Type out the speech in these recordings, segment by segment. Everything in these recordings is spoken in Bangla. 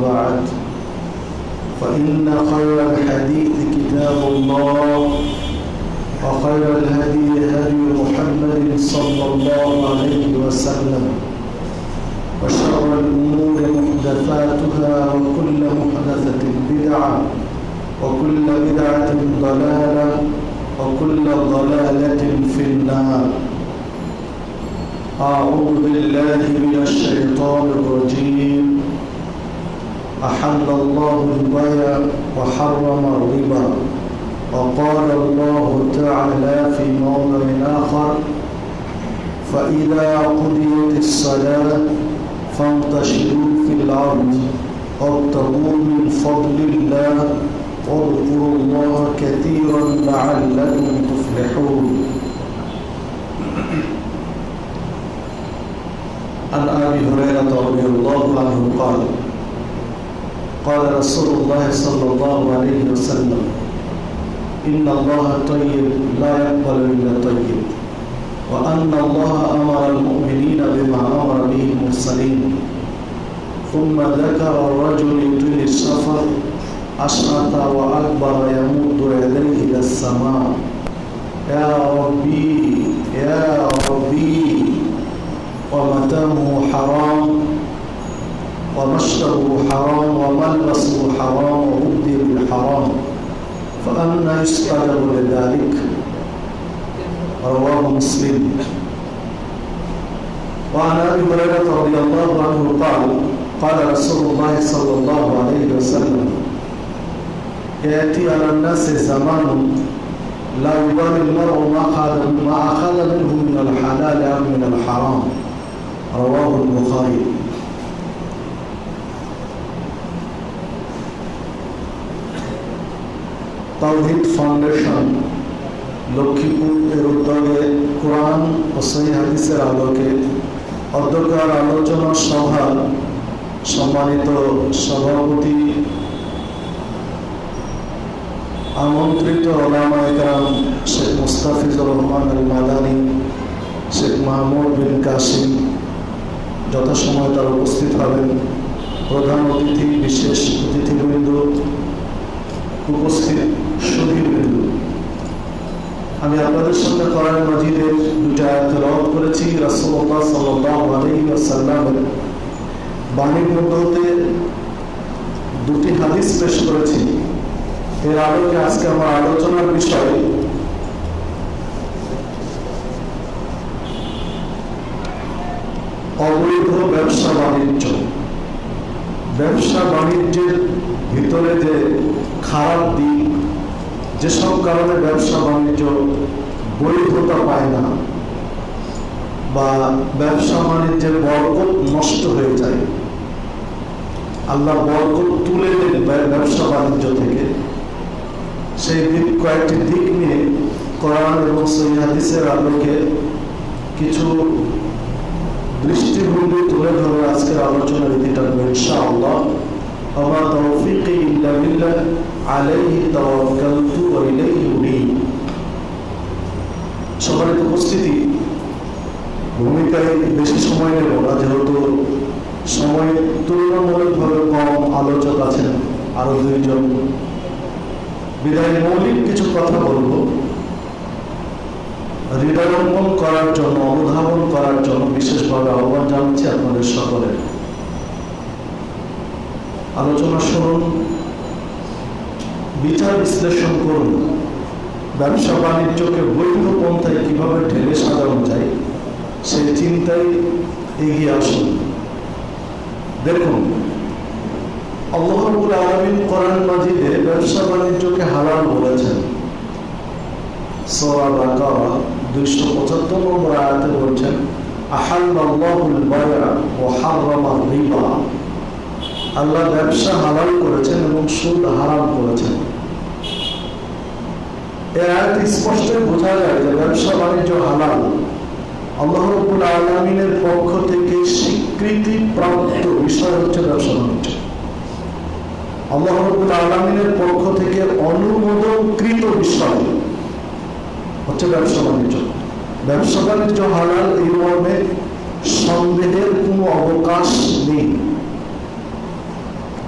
بعد فإن خير الحديث كتاب الله وخير الهدي هدي محمد صلى الله عليه وسلم وشر الأمور محدثاتها وكل محدثة بدعة وكل بدعة ضلالة وكل ضلالة في النار. أعوذ بالله من الشيطان الرجيم. أحل الله البيع وحرم الربا وقال الله تعالى في موضع آخر فإذا قضيت الصلاة فانتشروا في الأرض وابتغوا من فضل الله واذكروا الله كثيرا لعلكم تفلحون. عن أبي هريرة رضي الله عنه قال قال رسول الله صلى الله عليه وسلم إن الله طيب لا يقبل إلا طيب وأن الله أمر المؤمنين بما أمر به المرسلين ثم ذكر الرجل يطيل السفر أشعث وأكبر يمد يديه إلى السماء يا ربي يا ربي ومتامه حرام ومشربه حرام وملبسه حرام وغذي بالحرام فأنى يستجاب لذلك. رواه مسلم. وعن أبي هريرة رضي الله عنه قال قال رسول الله صلى الله عليه وسلم يأتي على الناس زمان لا يبالي المرء ما أخذ منه من الحلال أو من الحرام. رواه البخاري. তাওহীদ ফাউন্ডেশন লক্ষ্মীপুর এর উদ্যোগে কোরআন ও সহিহ হাদিসের আলোকে অধ্যক্ষের আলোচনা সভা সম্মানিত সভাপতি আমন্ত্রিত ওলামায়ে কেরাম শেখ মুস্তাফিজুর রহমান আল মাদানী, শেখ মাহমুদ বিন কাসিম যথাসময়ে তারা উপস্থিত হবেন, প্রধান অতিথি বিশেষ অতিথিবৃন্দ, উপস্থিত সুধীবৃন্দ, আমি আপনাদের সামনে কোরআন মাজিদের দুটো আয়াত তেলাওয়াত করেছি। রাসূলুল্লাহ সাল্লাল্লাহু আলাইহি ওয়াসাল্লামের বাণীর মধ্যে হতে দুটি হাদিস পেশ করেছি। এর আলোকে আজকে আমার আলোচনার বিষয় অবৈধ ব্যবসা বাণিজ্য। ব্যবসা বাণিজ্যের ভিতরে যে খারাপ দিক, যেসব কারণে ব্যবসা বাণিজ্য বৈধতা পায় না বা ব্যবসা বাণিজ্যের বরকত নষ্ট হয়ে যায়, আল্লাহ বরকত তুলে দেন ব্যবসা বাণিজ্য থেকে, সেই দিক কয়েকটি দিক নিয়ে কোরআন এবং সহিহ হাদিসের আলোকে কিছু দৃষ্টিভঙ্গি তুলে ধরে আজকের আলোচনার রীতিটা ইনশাআল্লাহ। ওয়া তাওফীকি ইল্লা বিল্লাহ আলাইহি তাওয়াক্কালতু ওয়া ইলাইহি উনীব। সম্মানিত উপস্থিতি, ভূমিকায় বেশি সময় নেব না, যেহেতু সময় তুলনামূলকভাবে কম, আলোচক আছেন আরো দুইজন, বিদায় মৌলিক কিছু কথা বলবো। হৃদয়ঙ্গম করার জন্য, অনুধাবন করার জন্য বিশেষভাবে আহ্বান জানাচ্ছি আপনাদের সকলের। আলোচনা শুনুন, বিচার বিশ্লেষণ করুন, ব্যবসা বাণিজ্যকে বৈধ পন্থায় কিভাবে ঢেলে সাজানো যায় সেই চিন্তায় এগিয়ে আসুন। দেখুন, আল্লাহ রাব্বুল আলামিন কোরআন মাজিদে ব্যবসা বাণিজ্যকে হালাল বলেছেন। সূরা বাকারা 275 নম্বর আয়াতে বলছেন আহাল্লাল্লাহুল বায়আ ওয়া হাররামার রিবা। আল্লাহ ব্যবসা হালাল করেছেন এবং সুদ হারাম করেছেন। এই আয়াত স্পষ্ট বোঝা যায় যে ব্যবসা বাণিজ্য হালাল। আল্লাহ রাব্বুল আলামিনের পক্ষ থেকে স্বীকৃতি প্রাপ্ত বিষয় হচ্ছে ব্যবসা বাণিজ্য। আল্লাহ রাব্বুল আলামিনের পক্ষ থেকে অনুমোদনকৃত বিষয় হচ্ছে ব্যবসা বাণিজ্য। ব্যবসা বাণিজ্য হালাল এই মর্মে সন্দেহের কোনো অবকাশ নেই।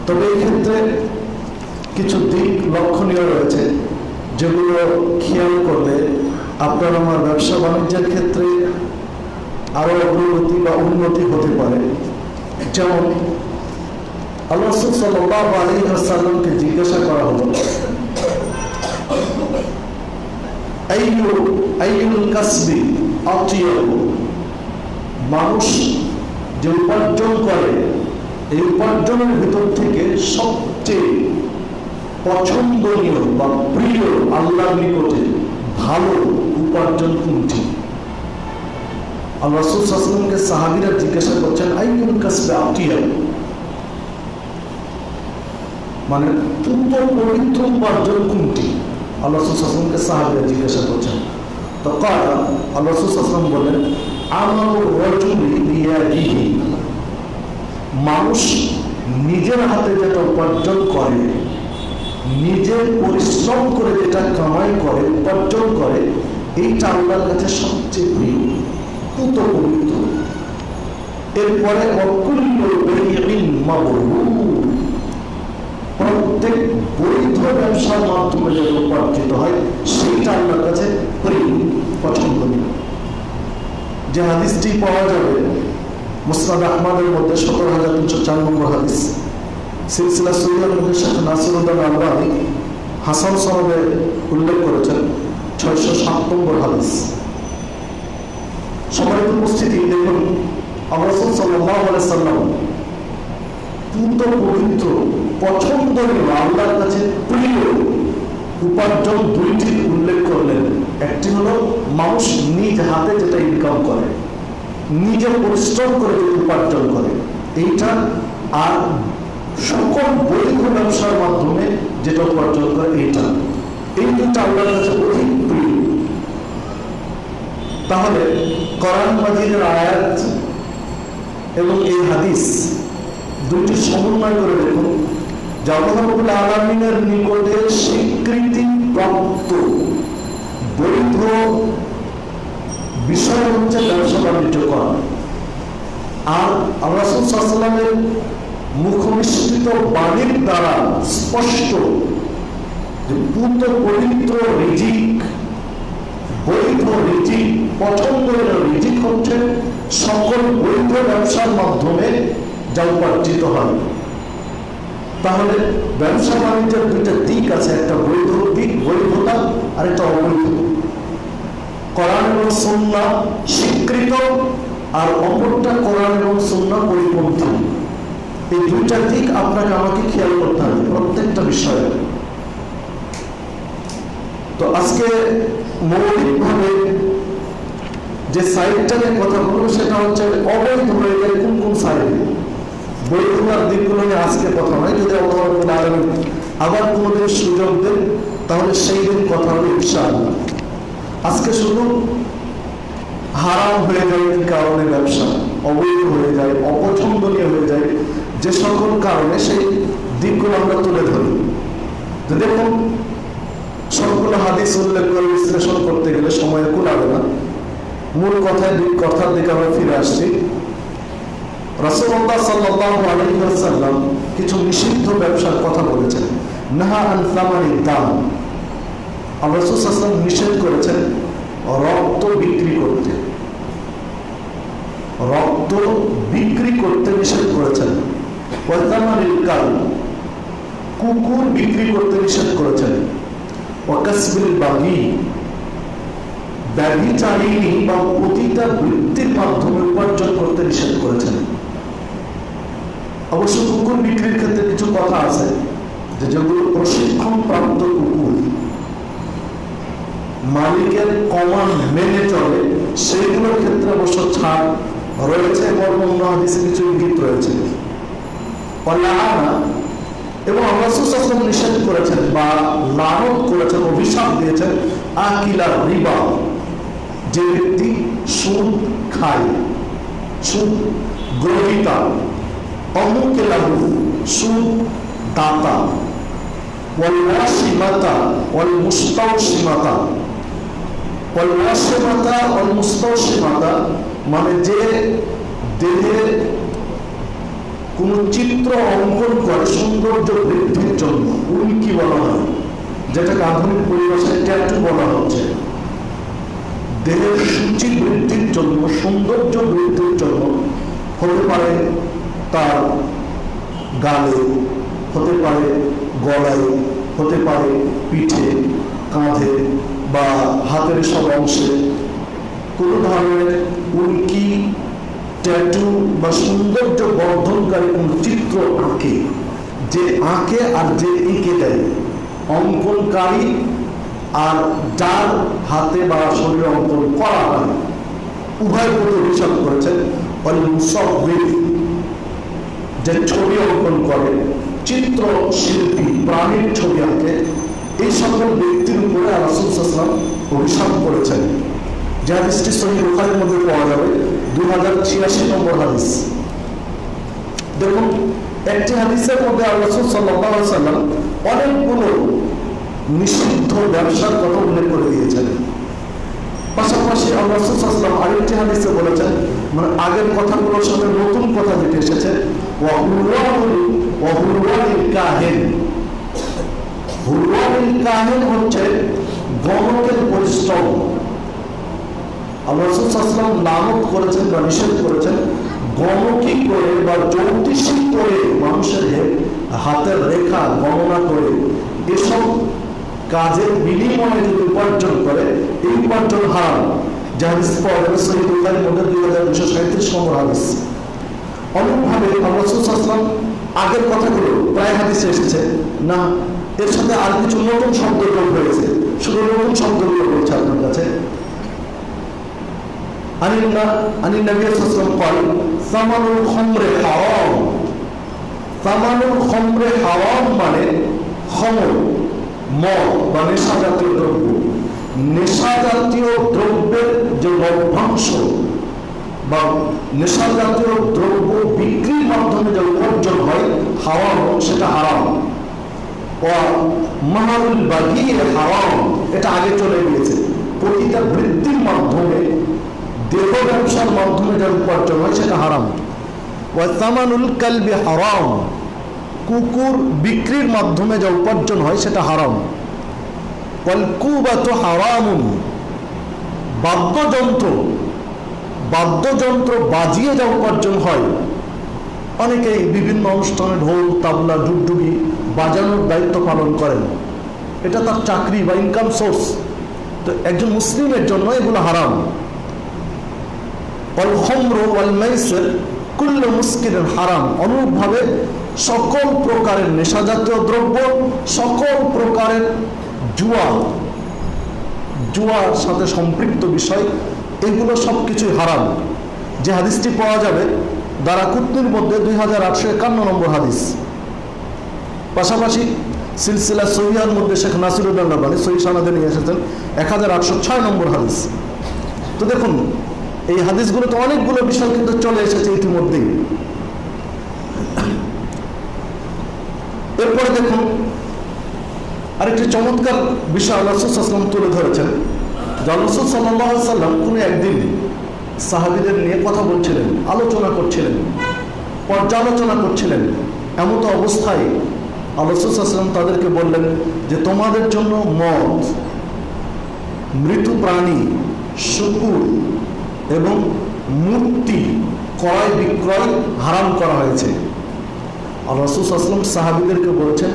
তবে এই ক্ষেত্রে কিছু দিক লক্ষণীয় রয়েছে, যেগুলো খেয়াল করলে আপনার আমার ব্যবসা বাণিজ্যের ক্ষেত্রে আরো অগ্রগতি বা উন্নতি হতে পারে। যেমন আল্লাহ রাসূল সাল্লাল্লাহু আলাইহি ওয়াসাল্লামকে জিজ্ঞাসা করা হলো, আইয়ুল কাসবি আতিয়াবু, মানুষ যে উপার্জন করে এই উপার্জনের ভিতর থেকে সবচেয়ে পছন্দনীয় বা প্রিয় আল্লাহর নিকটে ভালো উপার্জন কোনটি? আল্লাহ রাসূল সাল্লাল্লাহু আলাইহি ওয়াসাল্লামকে সাহাবীরা জিজ্ঞাসা করছেন, আইয়ুল কাসবি আতিয়াবু, মানে পূর্ণ পবিত্র উপার্জন কোনটি? আল্লাহ রাসূল সাল্লাল্লাহু আলাইহি ওয়াসাল্লামকে সাহাবীরা জিজ্ঞাসা করছেন। তো আল্লাহ রাসূল সাল্লাল্লাহু আলাইহি ওয়াসাল্লাম বলেন, আমালুর রাজুলি বিয়াদিহি, মানুষ নিজের হাতে যেটা উপার্জন করে, নিজের পরিশ্রম করে যেটা কামাই করে, উপার্জন করে, এইটা আল্লাহর কাছে সবচেয়ে প্রিয়, পূত পবিত্র। এরপরে প্রত্যেক বৈধ ব্যবসার মাধ্যমে যেটা উপার্জিত হয় সেইটা আল্লাহর কাছে প্রিয়, পছন্দনীয়। যে হাদিসটি পাওয়া যাবে মুসনাদ আহমদের মধ্যে 17,304 নম্বর হাদিস, সিলসিলা সহিহার মধ্যে শেখ নাসিরুদ্দিন আলবানী হাসান সনদে উল্লেখ করেছেন 607 নম্বর হাদিস। সম্মানিত উপস্থিতি, দেখুন আল্লাহ রাসূল সাল্লাল্লাহু আলাইহি ওয়াসাল্লাম পূত পবিত্র পছন্দনীয় আল্লাহর কাছে প্রিয় উপার্জন দুইটি উল্লেখ করলেন। একটি হলো মানুষ নিজ হাতে যেটা ইনকাম করে, নিজে পরিশ্রম করে যেটা উপার্জন করে এইটা, আর সকল বৈধ ব্যবসার মাধ্যমে যেটা উপার্জন করে এইটা, এই দুটো আল্লাহর কাছে অধিক প্রিয়। তাহলে কোরআন মাজিদের আয়াত এবং এই হাদিস দুটি সমন্বয় করে দেখুন, যে আল্লাহ রাব্বুল আলামিনের নিকটে স্বীকৃতি প্রাপ্ত বৈধ বিষয় হচ্ছে ব্যবসা বাণিজ্য করা। আর আল্লাহ রাসূল সাল্লাল্লাহু আলাইহি ওয়াসাল্লামের মুখনিসৃত বাণীর দ্বারা স্পষ্ট যে পূত পবিত্র রিজিক, বৈধ রিজিক, পছন্দের রিজিক হচ্ছে সকল বৈধ ব্যবসার মাধ্যমে যা উপার্জিত হয়। তাহলে ব্যবসা বাণিজ্যের দুইটা দিক আছে, একটা বৈধ দিক, বৈধতা, আর একটা অবৈধ। কোরআন এবং সুন্নাহ স্বীকৃত, আর অপরটা কোরআন এবং সুন্নাহ পরিপন্থী। এই দুইটা দিক আপনাকে আমাকে খেয়াল করতে হবে প্রত্যেকটা বিষয়ে। তো আজকে মৌলিকভাবে যে সাইডটা নিয়ে কথা বলবো সেটা হচ্ছে অবৈধ হয়ে গেলে কোন কোন সাইড, বৈধতার দিকগুলো নিয়ে আজকে কথা নয়। যদি আল্লাহ রাব্বুল আলামিন আবার কোনোদিন সুযোগ দেন তাহলে সেই দিন কথা হবে ইনশাআল্লাহ। আজকে শুধু হারাম হয়ে যায় কি কারণে ব্যবসা, অবৈধ হয়ে যায়, অপছন্দনীয় হয়ে যায়, যে সকল কারণে সেই দিকগুলো আমরা তুলে ধরি। তো দেখুন, সবগুলো হাদিস উল্লেখ করে বিশ্লেষণ করতে গেলে সময় কুলাবে না। মূল কথার দিকে আমরা ফিরে আসছি। রাসূলুল্লাহ সাল্লাল্লাহু আলাইহি ওয়াসাল্লাম কিছু নিষিদ্ধ ব্যবসার কথা বলেছেন। নাহা আন সামানিদ দাম, আল্লাহ রাসূল সাল্লাল্লাহু আলাইহি ওয়াসাল্লাম নিষেধ করেছেন রক্ত বিক্রি করতে, রক্ত বিক্রি করতে নিষেধ করেছেন। ওয়া সামানিল কালব, কুকুর বিক্রি করতে নিষেধ করেছেন। ওয়া কাসবিল বাগী, ব্যভিচারিণী বা পতিতা বৃত্তির মাধ্যমে উপার্জন করতে নিষেধ করেছেন। অবশ্য কুকুর বিক্রির ক্ষেত্রে কিছু কথা আছে, যেগুলো প্রশিক্ষণ প্রাপ্ত কুকুর, মালিকের কমান্ড মেনে চলে, সেইগুলোর ক্ষেত্রে অবশ্য ছাড় রয়েছে এবং অন্য হাদিসে কিছু ইঙ্গিত রয়েছে। এবং আল্লাহ রাসূল সাল্লাল্লাহু আলাইহি ওয়াসাল্লাম নিষেধ করেছেন বা লানত করেছেন, অভিশাপ দিয়েছেন আকিলা রিবা, যে ব্যক্তি সুদ খায়, সুদ গ্রহীতা, অমুকেলাহু সুদ দাতা, ওয়াল ওয়াসিমাতা ওয়াল মুস্তাওসিমাতা। ওয়াল ওয়াসিমাতা ওয়াল মুস্তাওসিমাতা মানে যে দেহে কোন চিত্র অঙ্কন করে সৌন্দর্য বৃদ্ধির জন্য উল্কি বলা হয়, যেটাকে আধুনিক পরিভাষায় ট্যাটু বলা হচ্ছে। দেহের সূচি বৃদ্ধির জন্য, সৌন্দর্য বৃদ্ধির জন্য হতে পারে তার গালে, হতে পারে গলায়, হতে পারে পিঠে, কাঁধে বা হাতের সব অংশে কোন ধরনের উল্কি, ট্যাটু বা সৌন্দর্য বর্ধনকারী কোন চিত্র আঁকে। যে আঁকে আর যে এঁকে দেয়, অঙ্কনকারী আর যার হাতে বা শরীরে অঙ্কন করা হয়, উভয় প্রতি হিসাব করেছেন। যে ছবি অঙ্কন করে, চিত্র শিল্পী, প্রাণীর ছবি আঁকে, এই সকল ব্যক্তির উপরে রাসূল সাল্লাল্লাহু আলাইহি ওয়াসাল্লাম অভিশাপ করেছেন। যে হাদিসটি সহিহ বুখারীর মধ্যে পাওয়া যাবে, 2086 নম্বর হাদিস। দেখুন, একটি হাদিসের মধ্যে রাসূল সাল্লাল্লাহু আলাইহি ওয়াসাল্লাম অনেকগুলো নিষিদ্ধ ব্যবসার কথা উল্লেখ করে দিয়েছেন। পাশাপাশি রাসূল সাল্লাল্লাহু আলাইহি ওয়াসাল্লাম আরেকটি হাদিসে বলেছেন, মানে আগের কথাগুলোর সাথে নতুন কথা যেটা এসেছে, ওয়াহুলওয়ানিল কাহিন। হুলওয়ানিল কাহিন হচ্ছে গণকের পরিশ্রম। রাসূল সাল্লাল্লাহু আলাইহি ওয়াসাল্লাম লানত করেছেন বা নিষেধ করেছেন গণকি করে বা জ্যোতিষী করে মানুষের হাতের রেখা গণনা করে এসব কাজের বিনিময়ে যদি উপার্জন করে, এই উপার্জন হারাম। যে হাদিস পাওয়া যাবে সহিহ বুখারীর মধ্যে 2237 নম্বর হাদিস। অনুরূপভাবে রাসূল সাল্লাল্লাহু আলাইহি ওয়াসাল্লাম আগের কথাগুলো প্রায় হাদিসে এসেছে না, এর সাথে আর কিছু নতুন শব্দ যোগ হয়েছে। শুধু নতুন শব্দগুলো বলছে আপনার কাছে। আনিন নবী সাল্লাল্লাহু আলাইহি ওয়াসাল্লাম قال সামানুল খামরে হারাম। সামানুল খামরে হারাম মানে খমর, মদ বা নেশা জাতীয় দ্রব্য। নেশা জাতীয় দ্রব্যের যে লভ্যাংশ বা নেশা জাতীয় দ্রব্য বিক্রির মাধ্যমে যে উপার্জন হয় হারাম, সেটা হারাম। মাহারুল বাগী হারাম, এটা আগে চলে গিয়েছে। প্রতিটা বৃত্তির মাধ্যমে, দেহ ব্যবসার মাধ্যমে যে উপার্জন হয় সেটা হারাম। ওয়াসামানুল কালবি হারাম, কুকুর বিক্রির মাধ্যমে যে উপার্জন হয় সেটা হারাম। ওয়ালকুবাতু হারামুন, বাদ্যযন্ত্র বাজিয়ে যা উপার্জন হয়, অনেকেই বিভিন্ন অনুষ্ঠানে ঢোল, তাবলা, ডুগডুগি বাজানোর দায়িত্ব পালন করেন, এটা তার চাকরি বা ইনকাম সোর্স। তো একজন মুসলিমের জন্য এগুলো হারাম। ওয়াল খামরু ওয়াল মাইসির কুল্লু মুসকিরিন হারাম। অনুরূপভাবে সকল প্রকারের নেশাজাতীয় দ্রব্য, সকল প্রকারের জুয়ার সাথে সম্পৃক্ত বিষয়, এগুলো সবকিছুই হারাম। যে হাদিসটি পাওয়া যাবে দারাকুতনির মধ্যে 2851 নম্বর হাদিস। পাশাপাশি সিলসিলা সহিহার মধ্যে শেখ নাসিরুদ্দিন আলবানী সহিহ সনদে নিয়ে এসেছেন 1806 নম্বর হাদিস। তো দেখুন, এই হাদিসগুলোতে অনেকগুলো বিষয় কিন্তু চলে এসেছে ইতিমধ্যেই। এরপরে দেখুন, আরেকটি চমৎকার বিষয় রাসূল সাল্লাল্লাহু আলাইহি ওয়াসাল্লাম তুলে ধরেছেন। রাসূল সাল্লাল্লাহু আলাইহি ওয়াসাল্লাম কোনো একদিন সাহাবীদের নিয়ে কথা বলছিলেন, আলোচনা করছিলেন, পর্যালোচনা করছিলেন। এমত অবস্থায় রাসূল সাল্লাল্লাহু আলাইহি ওয়াসাল্লাম তাদেরকে বললেন যে তোমাদের জন্য মদ, মৃত প্রাণী, শুকুর এবং মূর্তি ক্রয় বিক্রয় হারাম করা হয়েছে। আর রাসূল সাল্লাল্লাহু আলাইহি ওয়াসাল্লাম সাহাবীদেরকে বলছেন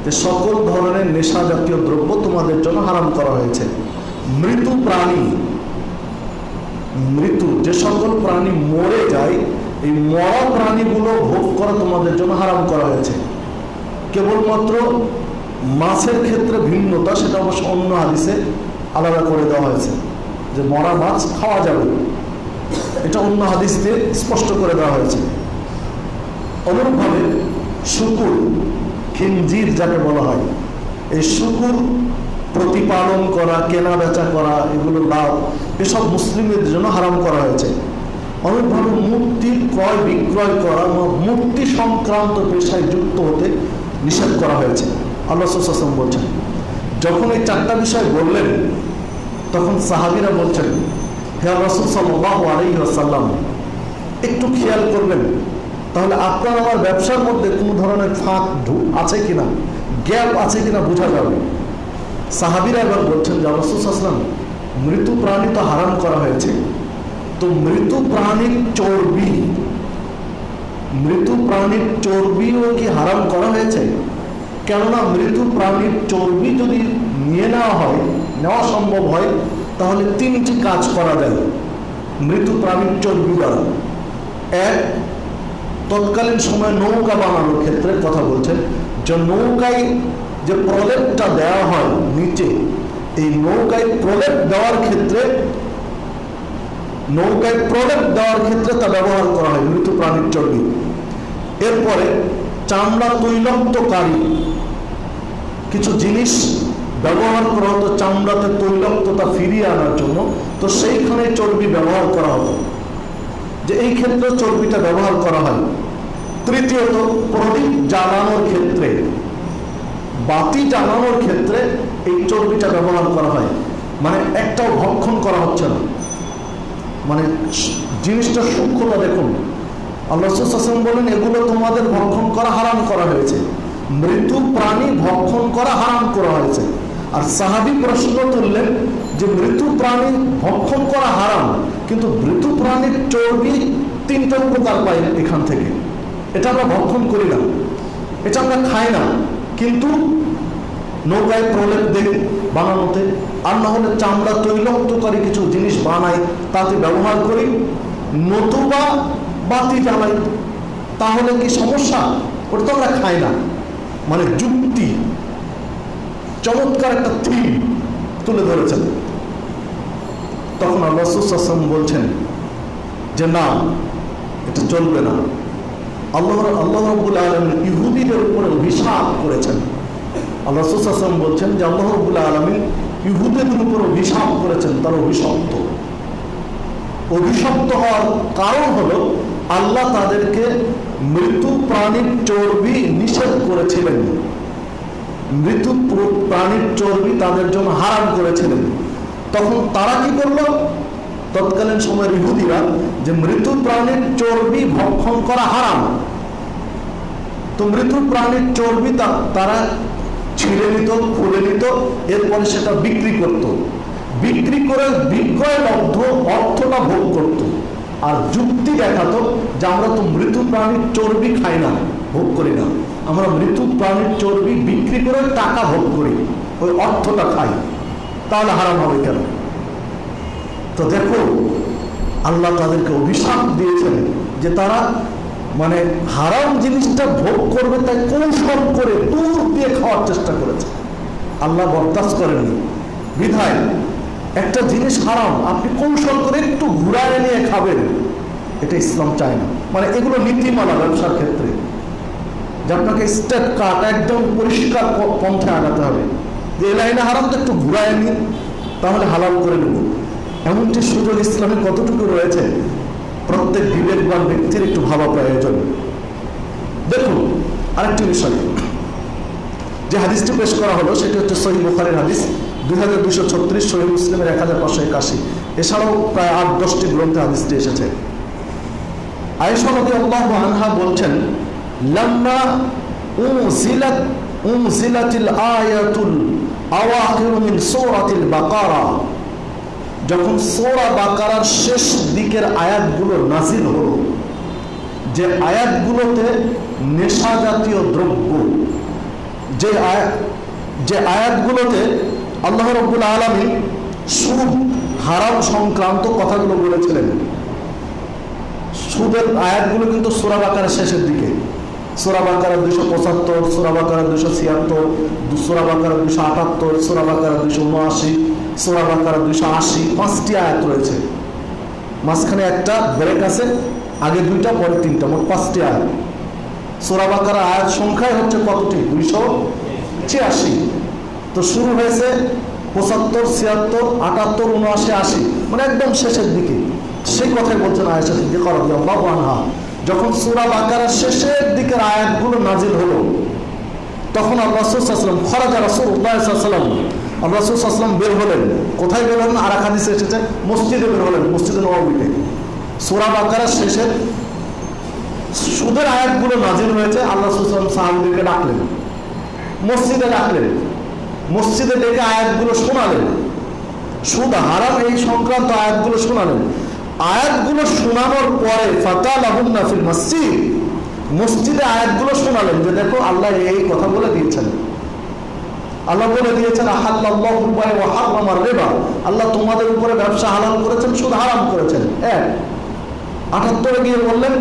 যে সকল ধরনের নেশা জাতীয় দ্রব্য তোমাদের জন্য হারাম করা হয়েছে। মৃত প্রাণী, যে সকল প্রাণী মরে যায়, এই মরা প্রাণীগুলো ভোগ করা তোমাদের জন্য হারাম করা হয়েছে। কেবলমাত্র মাছের ক্ষেত্রে ভিন্নতা, সেটা অবশ্য অন্য হাদিসে আলাদা করে দেওয়া হয়েছে যে মরা মাছ খাওয়া যাবে, এটা অন্য হাদিস দিয়ে স্পষ্ট করে দেওয়া হয়েছে। অনুরূপভাবে শুকুর, খিনজির যাকে বলা হয়, এই শুকুর প্রতিপালন করা, কেনা বেচা করা, এগুলো লাভ, এসব মুসলিমদের জন্য হারাম করা হয়েছে। অনুরূপভাবে মূর্তির ক্রয় বিক্রয় করা, মূর্তি সংক্রান্ত পেশায় যুক্ত হতে নিষেধ করা হয়েছে। আল্লাহ রাসূল সাল্লাল্লাহু আলাইহি ওয়াসাল্লাম বলছেন, যখন এই চারটা বিষয় বললেন তখন সাহাবীরা বলছেন, হে রাসূল সাল্লাল্লাহু আলাইহি ওয়াসাল্লাম, একটু খেয়াল করবেন তাহলে আপনার আমার ব্যবসার মধ্যে কোনো ধরনের ফাঁক আছে কিনা, গ্যাপ আছে কিনা বোঝা যাবে। সাহাবীরা এবার বলছেন যে রাসূল সাল্লাল্লাহু আলাইহি ওয়াসাল্লাম, মৃত্যু প্রাণী তো হারাম করা হয়েছে, তো মৃত্যু প্রাণীর চর্বিও কি হারাম করা হয়েছে? কেননা মৃত্যু প্রাণীর চর্বি যদি নেওয়া সম্ভব হয়, তাহলে তিনটি কাজ করা যায় মৃত্যু প্রাণীর চর্বি দ্বারা। এক, তৎকালীন সময় নৌকা বানানোর ক্ষেত্রে কথা বলছেন, যে নৌকায় যে প্রলেপটা দেওয়া হয় নিচে, এই নৌকায় প্রলেপ দেওয়ার ক্ষেত্রে তা ব্যবহার করা হয় মৃত্যু প্রাণীর চর্বি। এরপরে চামড়া তৈলাক্তকারী কিছু জিনিস ব্যবহার করা হতো চামড়াতে তৈলাক্ততা ফিরিয়ে আনার জন্য, তো সেইখানে চর্বি ব্যবহার করা হতো, যে এই ক্ষেত্রে চর্বিটা ব্যবহার করা হয়। তৃতীয়ত, প্রদীপ জ্বালানোর ক্ষেত্রে, বাতি জ্বালানোর ক্ষেত্রে এই চর্বিটা ব্যবহার করা হয়। মানে একটাও ভক্ষণ করা হচ্ছে না, মানে জিনিসটা সূক্ষ্মতা দেখুন। আল্লাহ রাসূল সাল্লাল্লাহু আলাইহি ওয়াসাল্লাম বলেন, এগুলো তোমাদের ভক্ষণ করা হারাম করা হয়েছে, মৃত্যু প্রাণী ভক্ষণ করা হারাম করা হয়েছে। আর সাহাবী প্রশ্ন তুললেন যে মৃত্যু প্রাণী ভক্ষণ করা হারাম, কিন্তু মৃত্যু প্রাণীর চর্বি তিনটা উপকার পাই এখান থেকে, এটা আমরা ভক্ষণ করি না, এটা আমরা খাই না, কিন্তু নৌকায় প্রলেপ দেই বানানোতে, আর না হলে চামড়া তৈলাক্তকারী কিছু জিনিস বানাই তাতে ব্যবহার করি, নতুবা বাতি জ্বালাই, তাহলে কি সমস্যা? ওটা তো আমরা খাই না। মানে যুক্তি, চমৎকার একটা থিম তুলে ধরেছেন। তখন আল্লাহ রাসূল সাল্লাল্লাহু আলাইহি ওয়াসাল্লাম বলছেন যে না, এটা চলবে না। আল্লাহ রাব্বুল আলামিন ইহুদিদের উপরে অভিশাপ করেছেন। আল্লাহ রাসূল সাল্লাল্লাহু আলাইহি ওয়াসাল্লাম বলছেন যে আল্লাহ রাব্বুল আলামিন ইহুদিদের উপর অভিশাপ করেছেন, তারা অভিশপ্ত হওয়ার কারণ হলো আল্লাহ তাদেরকে মৃত্যু প্রাণীর চর্বি নিষেধ করেছিলেন, মৃত্যু প্রাণীর চর্বি তাদের জন্য হারাম করেছিলেন। তখন তারা কি করলো? তৎকালীন সময়ের ইহুদিরা, যে মৃত্যু প্রাণীর চর্বি ভক্ষণ করা হারাম, তো মৃত্যু প্রাণীর চর্বি তারা ছিঁড়ে নিত, খুলে নিত, এরপরে সেটা বিক্রি করত, বিক্রি করে বিক্রয়লব্ধ অর্থটা ভোগ করত, আর যুক্তি দেখাতো যে আমরা তো মৃত্যু প্রাণীর চর্বি খাই না, ভোগ করি না, আমরা মৃত্যু প্রাণীর চর্বি বিক্রি করে টাকা ভোগ করি, ওই অর্থটা খাই, তাহলে হারাম হবে কেন? তো দেখো, আল্লাহ তাদেরকে অভিশাপ দিয়েছেন যে তারা মানে হারাম জিনিসটা ভোগ করবে, তাই কৌশল করে দূর দিয়ে খাওয়ার চেষ্টা করেছে। আল্লাহ বরদাস্ত করেননি, বিধায় একটা জিনিস হারাম, আপনি কৌশল করে একটু ঘুরায় নিয়ে খাবেন, এটা ইসলাম চায় না। মানে এগুলো নীতিমালা ব্যবসার ক্ষেত্রে, যে আপনাকে স্টেপ কাট একদম পরিষ্কার পন্থায় আগাতে হবে, যে এই লাইনে হারাম তো একটু ঘুরায় নিয়ে তাহলে হালাল করে নেব, এমনটি সুযোগ ইসলামে কতটুকু রয়েছে প্রত্যেক বিবেকবান ব্যক্তির একটু ভাবা প্রয়োজন। দেখুন আরেকটি বিষয়, যে হাদিসটি পেশ করা হলো সেটি হচ্ছে সহিহ বুখারীর হাদিস 2236, সহিহ মুসলিমের 1581, এছাড়াও প্রায় 8-10টি গ্রন্থে হাদিসটি এসেছে। আয়েশা রাদিয়াল্লাহু আনহা বলছেন, লাম্মা উনজিলাতিল আয়াতুল আওয়াখির মিন সূরাতিল বাকারা, যখন সূরা বাকারার শেষ দিকের আয়াতগুলো নাযিল হলো, যে আয়াতগুলোতে নেশা জাতীয় দ্রব্য, যে আয়াতগুলোতে আল্লাহ রাব্বুল আলামিন সুদ হারাম সংক্রান্ত কথাগুলো বলেছিলেন, সুদের আয়াতগুলো কিন্তু সূরা বাকারার শেষের দিকে, সূরা বাকারা 275, সূরা বাকারা 276, সূরা বাকারা 278, সূরা বাকারা 279, সূরা বাকারা 280, 5টি আয়াত রয়েছে, মাঝখানে একটা ব্রেক আছে, আগে 2টা পরে 3টা, মোট 5টি আয়াত। সূরা বাকারা আয়াত সংখ্যায় হচ্ছে কতটি? 286। তো শুরু হয়েছে 75, 76, 78, 79, 80, মানে একদম শেষের দিকে। সেই কথাই বলছেন আয়েশা সিদ্দিকা রাদিয়াল্লাহু আনহা, যখন সূরা বাকারার শেষের দিকের আয়াতগুলো নাজিল হলো, তখন আল্লাহ রাসূল সাল্লাল্লাহু আলাইহি ওয়াসাল্লাম, খরাজা রাসূলুল্লাহ সাল্লাল্লাহু আলাইহি ওয়াসাল্লাম, আল্লাহ রাসূল সাল্লাল্লাহু আলাইহি ওয়াসাল্লাম বের হলেন। কোথায় বের হলেন? আর এক হাদিসে এসেছে মসজিদে বের হলেন, মসজিদে নববীতে। সূরা বাকারার শেষের সুদের আয়াতগুলো নাজিল হয়েছে, আল্লাহ রাসূল সাল্লাল্লাহু আলাইহি ওয়াসাল্লাম সাহাবীদেরকে ডাকলেন, মসজিদে ডাকলেন, মসজিদে ডেকে আয়াতগুলো শোনালেন, সুদ হারাম এই সংক্রান্ত আয়াতগুলো শোনালেন। আয়াতগুলো শোনানোর পরে ফাকালাহুন্না ফিল মসজিদ, মসজিদে আয়াতগুলো শোনালেন যে দেখো আল্লাহ এই কথা বলে দিয়েছেন। আল্লাহ বলে দিয়েছেন আহাল্লাল্লাহুল বাই'a ওয়া হারামার রিবা, আল্লাহ তোমাদের উপরে ব্যবসা হালাল করেছেন, সুদ হারাম করেছেন। 78 গিয়ে বললেন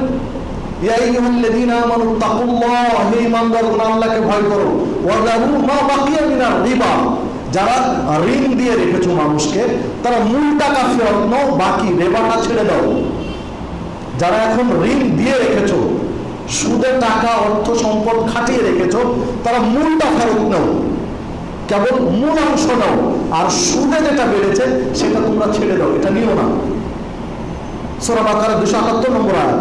ইয়া আইয়ুহাল্লাযীনা আমানু তাকুল্লাহ, হে ঈমানদারগণ আল্লাহকে ভয় করো, ওয়া যারু মা বাকিয়া মিনার রিবা, যারা ঋণ দিয়ে রেখেছো মানুষকে তারা মূল টাকা ফেরত নাও, বাকি রেবাটা ছেড়ে দাও। যারা এখন ঋণ দিয়ে রেখেছো, সুদে টাকা অর্থ সম্পদ খাটিয়ে রেখেছো, তারা মূলটা ফেরত নাও, কেবল মূল অংশ নাও, আর সুদে যেটা বেড়েছে সেটা তোমরা ছেড়ে দাও, এটা নিও না। সূরা বাকারা 278 নম্বর আয়াত।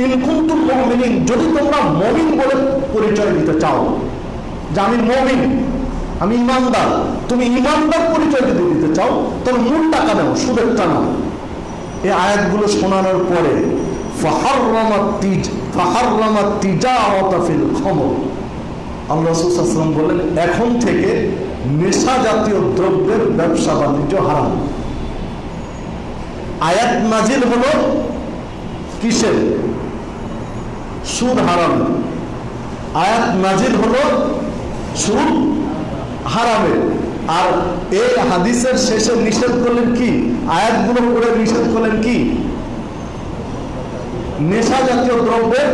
ইন কুনতুম মুমিনিন, যদি তোমরা মুমিন বলে পরিচয় দিতে চাও যে আমি মুমিন, আমি ইমানদার, তুমি ইমানদার পরিচয় যদি দিতে চাও তাহলে মূল টাকা নাও, সুদেরটা নাও। এই আয়াতগুলো শোনানোর পরে ফাহাররামাত তিজারাতা ফিল খামর, আল্লাহ রাসূল সাল্লাল্লাহু আলাইহি ওয়াসাল্লাম বললেন এখন থেকে নেশা জাতীয় দ্রব্যের ব্যবসা বাণিজ্য হারাম। আয়াত নাজিল হলো কিসের? সুদ হারাম। আয়াত নাজিল হলো সুদ হারামের। আর এই হাদিসের শেষে নিষেধ করলেন কি? আয়াতগুলো পড়ে নিষেধ করলেন কি? নেশা জাতীয় দ্রব্যের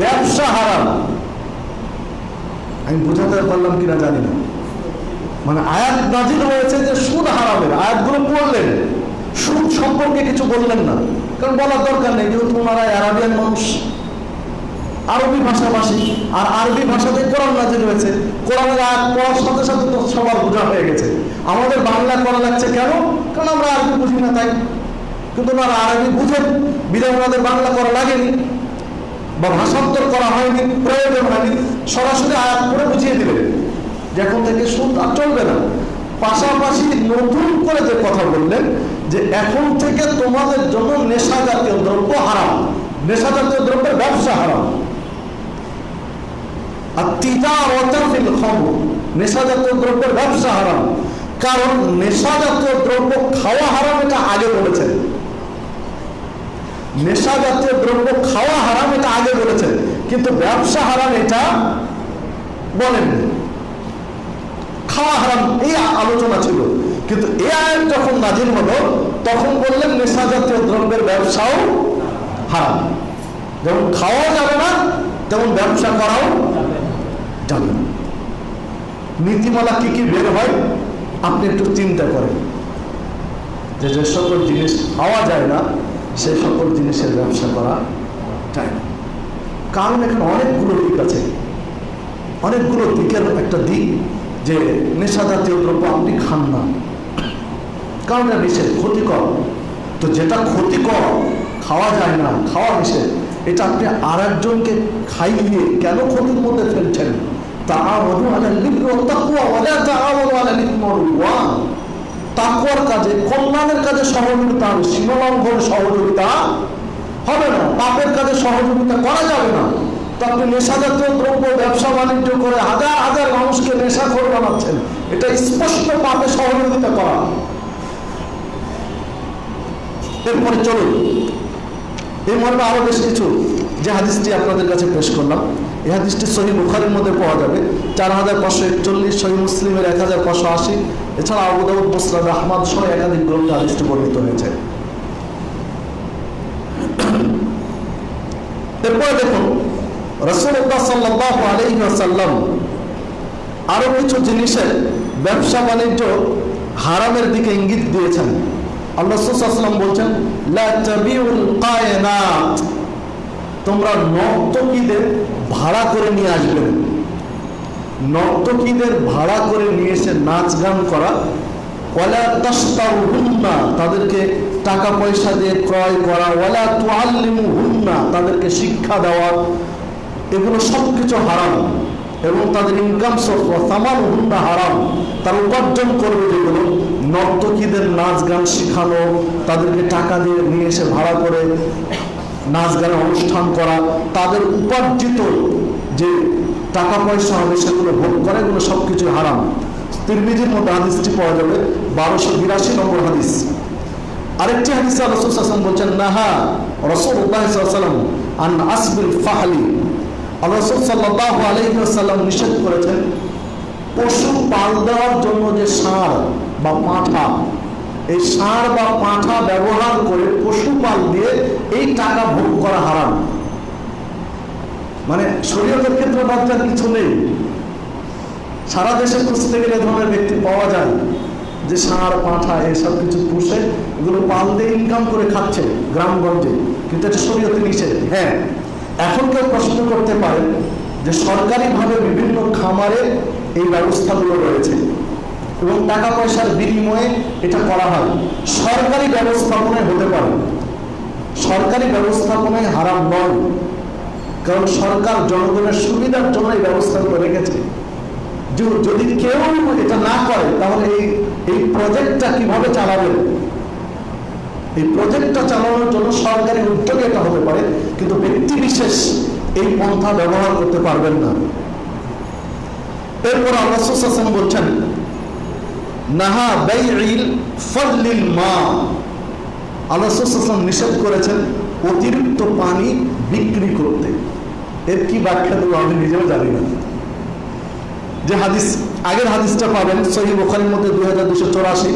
ব্যবসা হারাম। আমি বোঝাতে পারলাম কিনা জানি না। মানে আয়াত নাজিল হয়েছে যে সুদ হারামের, আয়াতগুলো পড়লেন, সুদ সম্পর্কে কিছু বললেন না, কারণ বলার দরকার নেই, যেহেতু ওনারা আরবিয়ান মানুষ, আরবি ভাষাভাষী, আর আরবি ভাষাতে কোরআন নাজিল হয়েছে, কোরআনের আয়াত পড়ার সাথে সাথে তো সবার বোঝা হয়ে গেছে। আমাদের বাংলা করা লাগছে কেন? কারণ আমরা আরবি বুঝি না তাই। কিন্তু ওনারা আরবি বুঝেন, বিধায় ওনাদের বাংলা করা লাগেনি বা ভাষান্তর করা হয়নি, প্রয়োজন হয়নি, সরাসরি আয়াত করে বুঝিয়ে দিলেন যে এখন থেকে সুদ আর চলবে না। পাশাপাশি নতুন করে যে কথা বললেন যে এখন থেকে তোমাদের জন্য নেশা জাতীয় দ্রব্য হারাম, নেশা জাতীয় দ্রব্যের ব্যবসা হারাম। আর তিজারাতা ফিল খামর, নেশা জাতীয় দ্রব্যের ব্যবসা হারাম। কারণ নেশা জাতীয় দ্রব্য খাওয়া হারাম, এটা আগে বলেছেন। নেশা জাতীয় দ্রব্য খাওয়া হারাম, এটা আগে বলেছেন, কিন্তু ব্যবসা হারাম এটা বলেননি। খাওয়া হারাম এই আলোচনা ছিল, কিন্তু এই আয়াত যখন নাজিল হলো তখন বললেন নেশা জাতীয় দ্রব্যের ব্যবসাও হারাম। যেমন খাওয়া যাবে না তেমন ব্যবসা করাও যাবে না। নীতিমালা কি কি বের হয় আপনি একটু চিন্তা করেন, যে যে সকল জিনিস খাওয়া যায় না সেই সকল জিনিসের ব্যবসা করা যায় না। কারণ এখানে অনেকগুলো দিক আছে, অনেকগুলো দিকের একটা দিক যে নেশা জাতীয় দ্রব্য আপনি খান না, কারণ এটা নিষেধ, ক্ষতিকর। তো যেটা ক্ষতিকর খাওয়া যায় না, খাওয়া নিষেধ, এটা আপনি আর একজনকে খাইয়ে কেন ক্ষতির মধ্যে ফেলছেন? তাআওয়ানু আলাল বিররি ওয়াত তাকওয়া ওয়া লা তাআওয়ানু আলাল ইসমি ওয়াল উদওয়ান। তাকওয়ার কাজে, কল্যাণের কাজে সহযোগিতা হবে, সীমালঙ্ঘন সহযোগিতা হবে না, পাপের কাজে সহযোগিতা করা যাবে না। তো আপনি নেশা জাতীয় দ্রব্য ব্যবসা বাণিজ্য করে হাজার হাজার মানুষকে নেশাখোর বানাচ্ছেন, এটা স্পষ্ট পাপে সহযোগিতা করা। এরপরে চলুন, এই মর্মে আরো বেশ কিছু, যে হাদিসটি আপনাদের কাছে পেশ করলাম, এই হাদিসটি সহিহ বুখারীর মধ্যে পাওয়া যাবে 4541, সহিহ মুসলিমের 1580, এছাড়া আবু দাউদ, মুসনাদ আহমদ সহ একাধিক গ্রন্থে হাদিসটি বর্ণিত হয়েছে। এরপরে দেখুন রাসূলুল্লাহ সাল্লাল্লাহু আলাইহি ওয়াসাল্লাম আরো কিছু জিনিসের ব্যবসা বাণিজ্য হারামের দিকে ইঙ্গিত দিয়েছেন। আল্লাহ রাসূল সাল্লাল্লাহু আলাইহি ওয়াসাল্লাম বলছেন লা তাবিউল কায়নাত, তোমরা নর্তকীদের ভাড়া করে নিয়ে আসবেন। নর্তকীদের ভাড়া করে নিয়ে এসে নাচ গান করা, ওয়ালা তাশতারুহুন্না, তাদেরকে টাকা পয়সা দিয়ে ক্রয় করা, ওয়ালা তুআল্লিমুহুন্না, তাদেরকে শিক্ষা দেওয়া, এগুলো সব কিছু হারাম। এবং তাদের ইনকাম সোর্স সামানুহুন্না হারাম, তারা উপার্জন করবে যেগুলো, নর্তকীদের নাচ গান শেখানো, তাদেরকে টাকা দিয়ে নিয়ে এসে ভাড়া করে নাচ গানের অনুষ্ঠান করা, তাদের উপার্জিত যে টাকা পয়সা হবে সেগুলো ভোগ করা, এগুলো সবকিছু হারাম। তিরমিজির মধ্যে হাদিসটি পাওয়া যাবে 1282 নম্বর হাদিস। আরেকটি হাদিসে রাসূল সাল্লাল্লাহু আলাইহি ওয়াসাল্লাম বলছেন, নাহা রাসূলুল্লাহ সাল্লাল্লাহু আলাইহি ওয়াসাল্লাম আন আসবিল ফাহলি। রাসূল সাল্লাল্লাহু আলাইহি ওয়াসাল্লাম নিষেধ করেছেন পশু পাল দেওয়ার জন্য যে ষাঁড় বা পাঁঠা, এই ষাঁড় বা পাঁঠা ব্যবহার করে পশু পাল দিয়ে এই টাকা ভোগ করা হারাম। মানে শরীয়তের ক্ষেত্রে বাচ্চার কিছু নেই। সারা দেশে খুঁজতে গেলে ধরনের ব্যক্তি পাওয়া যায় যে ষাঁড় পাঁঠা এসব কিছু পুষে এগুলো পাল দিয়ে ইনকাম করে খাচ্ছে গ্রামগঞ্জে, কিন্তু এটা শরীয়তে নিষেধ। হ্যাঁ, এখন কেউ প্রশ্ন করতে পারে যে সরকারিভাবে বিভিন্ন খামারে এই ব্যবস্থাগুলো রয়েছে এবং টাকা পয়সার বিনিময়ে এটা করা হয়, সরকারি ব্যবস্থাপনায় হতে পারে। সরকারি ব্যবস্থাপনায় হারাম নয়, কারণ সরকার জনগণের সুবিধার জন্য এই ব্যবস্থাগুলো রেখেছে। যদি কেউ এটা না করে তাহলে এই প্রজেক্টটা কিভাবে চালাবেন? এই প্রজেক্টটা চালানোর জন্য সরকারি উদ্যোগে এটা হতে পারে, কিন্তু ব্যক্তি বিশেষ এই পন্থা ব্যবহার করতে পারবেন না। এরপর আল্লাহ রাসূল সাল্লাল্লাহু আলাইহি ওয়াসাল্লাম বলছেন, নাহা বাইইল ফাদলিল মা। আল্লাহ রাসূল সাল্লাল্লাহু আলাইহি ওয়াসাল্লাম নিষেধ করেছেন অতিরিক্ত পানি বিক্রি করতে। এর কি ব্যাখ্যা দেবো আমি নিজেও জানি না। যে হাদিস, আগের হাদিসটা পাবেন সহিহ বুখারীর মধ্যে 2284,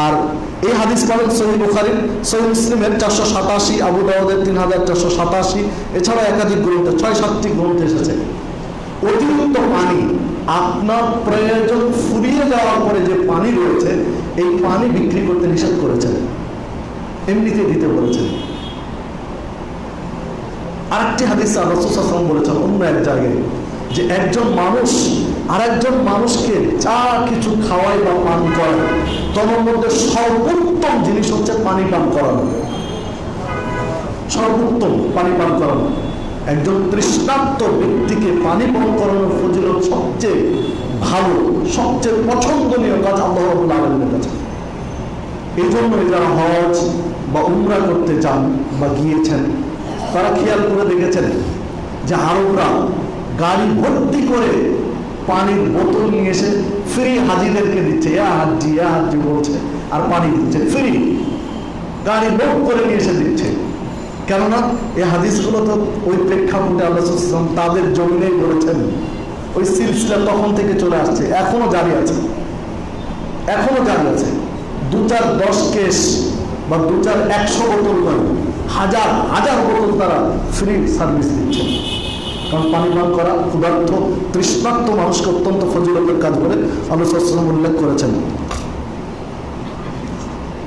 আর এই হাদিস পাবেন সহিহ বুখারীর, সহিহ মুসলিমের 487, আবু দাউদের 3487, এছাড়া একাধিক গ্রন্থে 6-7টি গ্রন্থে এসেছে। অতিরিক্ত পানি, আপনার প্রয়োজন ফুরিয়ে যাওয়ার পরে যে পানি রয়েছে এই পানি বিক্রি করতে নিষেধ করেছেন, এমনিতে দিতে বলেছেন। আরেকটি হাদিসে রাসূল সাল্লাল্লাহু আলাইহি ওয়াসাল্লাম বলেছেন অন্য এক জায়গায় যে একজন মানুষ আরেকজন মানুষকে যা কিছু খাওয়ায় বা পান করে তার মধ্যে সর্বোত্তম জিনিস হচ্ছে পানি পান করানো। সর্বোত্তম পানি পান করানো। একজন তৃষ্ণার্ত ব্যক্তিকে পানি পান করানোর ফজিলত সবচেয়ে ভালো, সবচেয়ে পছন্দনীয় কাজ আল্লাহ রাব্বুল আলামিনের কাছে। এই জন্যই যারা হজ বা উমরা করতে যান বা গিয়েছেন তারা খেয়াল করে দেখেছেন যে আরবরা গাড়ি ভর্তি করে পানির বোতল নিয়ে এসে ফ্রি হাজিদেরকে দিচ্ছে, হাজি বলছে আর পানি দিচ্ছে ফ্রি, গাড়ি লোড করে নিয়ে এসে দিচ্ছে। কেননা এই হাদিসগুলো তো ওই প্রেক্ষাপটে আল্লাহ রাসূল সাল্লাল্লাহু আলাইহি ওয়াসাল্লাম তাদের জমিনেই বলেছেন। ওই সিলসিলা তখন থেকে চলে আসছে, এখনো জারি আছে, এখনো জারি আছে। 2-4-10 কেস বা 2-4-100 বোতল নয়, হাজার হাজার বোতল তারা ফ্রি সার্ভিস দিচ্ছে। কারণ পানি পান করা ক্ষুধার্ত তৃষ্ণার্ত মানুষকে অত্যন্ত ফজিলতের কাজ বলে আল্লাহ সাল্লাল্লাহু আলাইহি ওয়াসাল্লাম উল্লেখ করেছেন।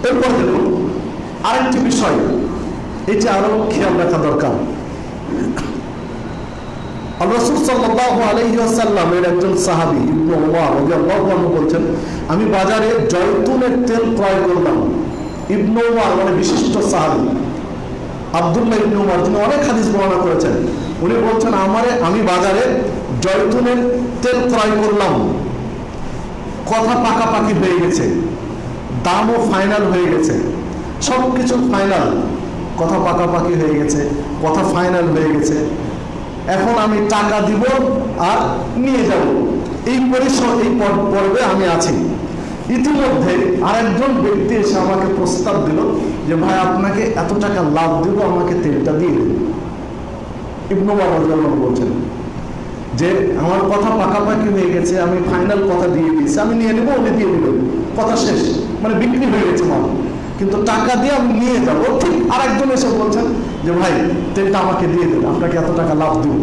এরপর দেখুন আরেকটি বিষয়, এটি আরো খেয়াল রাখা দরকার। আল্লাহ রাসূল সাল্লাল্লাহু আলাইহি ওয়াসাল্লামের একজন সাহাবী ইবনে উমর রাদিয়াল্লাহু আনহু বলছেন, আমি বাজারে জয়তুনের তেল ক্রয় করলাম। ইবনে উমর মানে বিশিষ্ট সাহাবী আব্দুল্লাহ ইবনে উমর, যিনি অনেক হাদিস বর্ণনা করেছেন, উনি বলছেন আমি বাজারে জয়তুনের তেল ক্রয় করলাম, কথা পাকাপাকি হয়ে গেছে, দামও ফাইনাল হয়ে গেছে, সবকিছু ফাইনাল, কথা পাকাপাকি হয়ে গেছে, কথা ফাইনাল হয়ে গেছে। এখন আমি টাকা দিব আর নিয়ে যাব, এই পর্বে আমি আছি। ইতিমধ্যে আরেকজন ব্যক্তি এসে আমাকে প্রস্তাব দিল যে ভাই আপনাকে এত টাকা লাভ দিব, আমাকে তেলটা দিয়ে দেবেন। ইবনে উমর রাদিয়াল্লাহু আনহু বলছেন যে আমার কথা পাকাপাকি হয়ে গেছে, আমি ফাইনাল কথা দিয়ে দিয়েছি, আমি নিয়ে নেবো, উনি দিয়ে দেবেন, কথা শেষ, মানে বিক্রি হয়ে গেছে মাল, কিন্তু টাকা দিয়ে আমি নিয়ে যাবো। ঠিক আরেকজন এসে বলছেন যে ভাই তেলটা আমাকে দিয়ে দেবেন, আপনাকে এত টাকা লাভ দেব,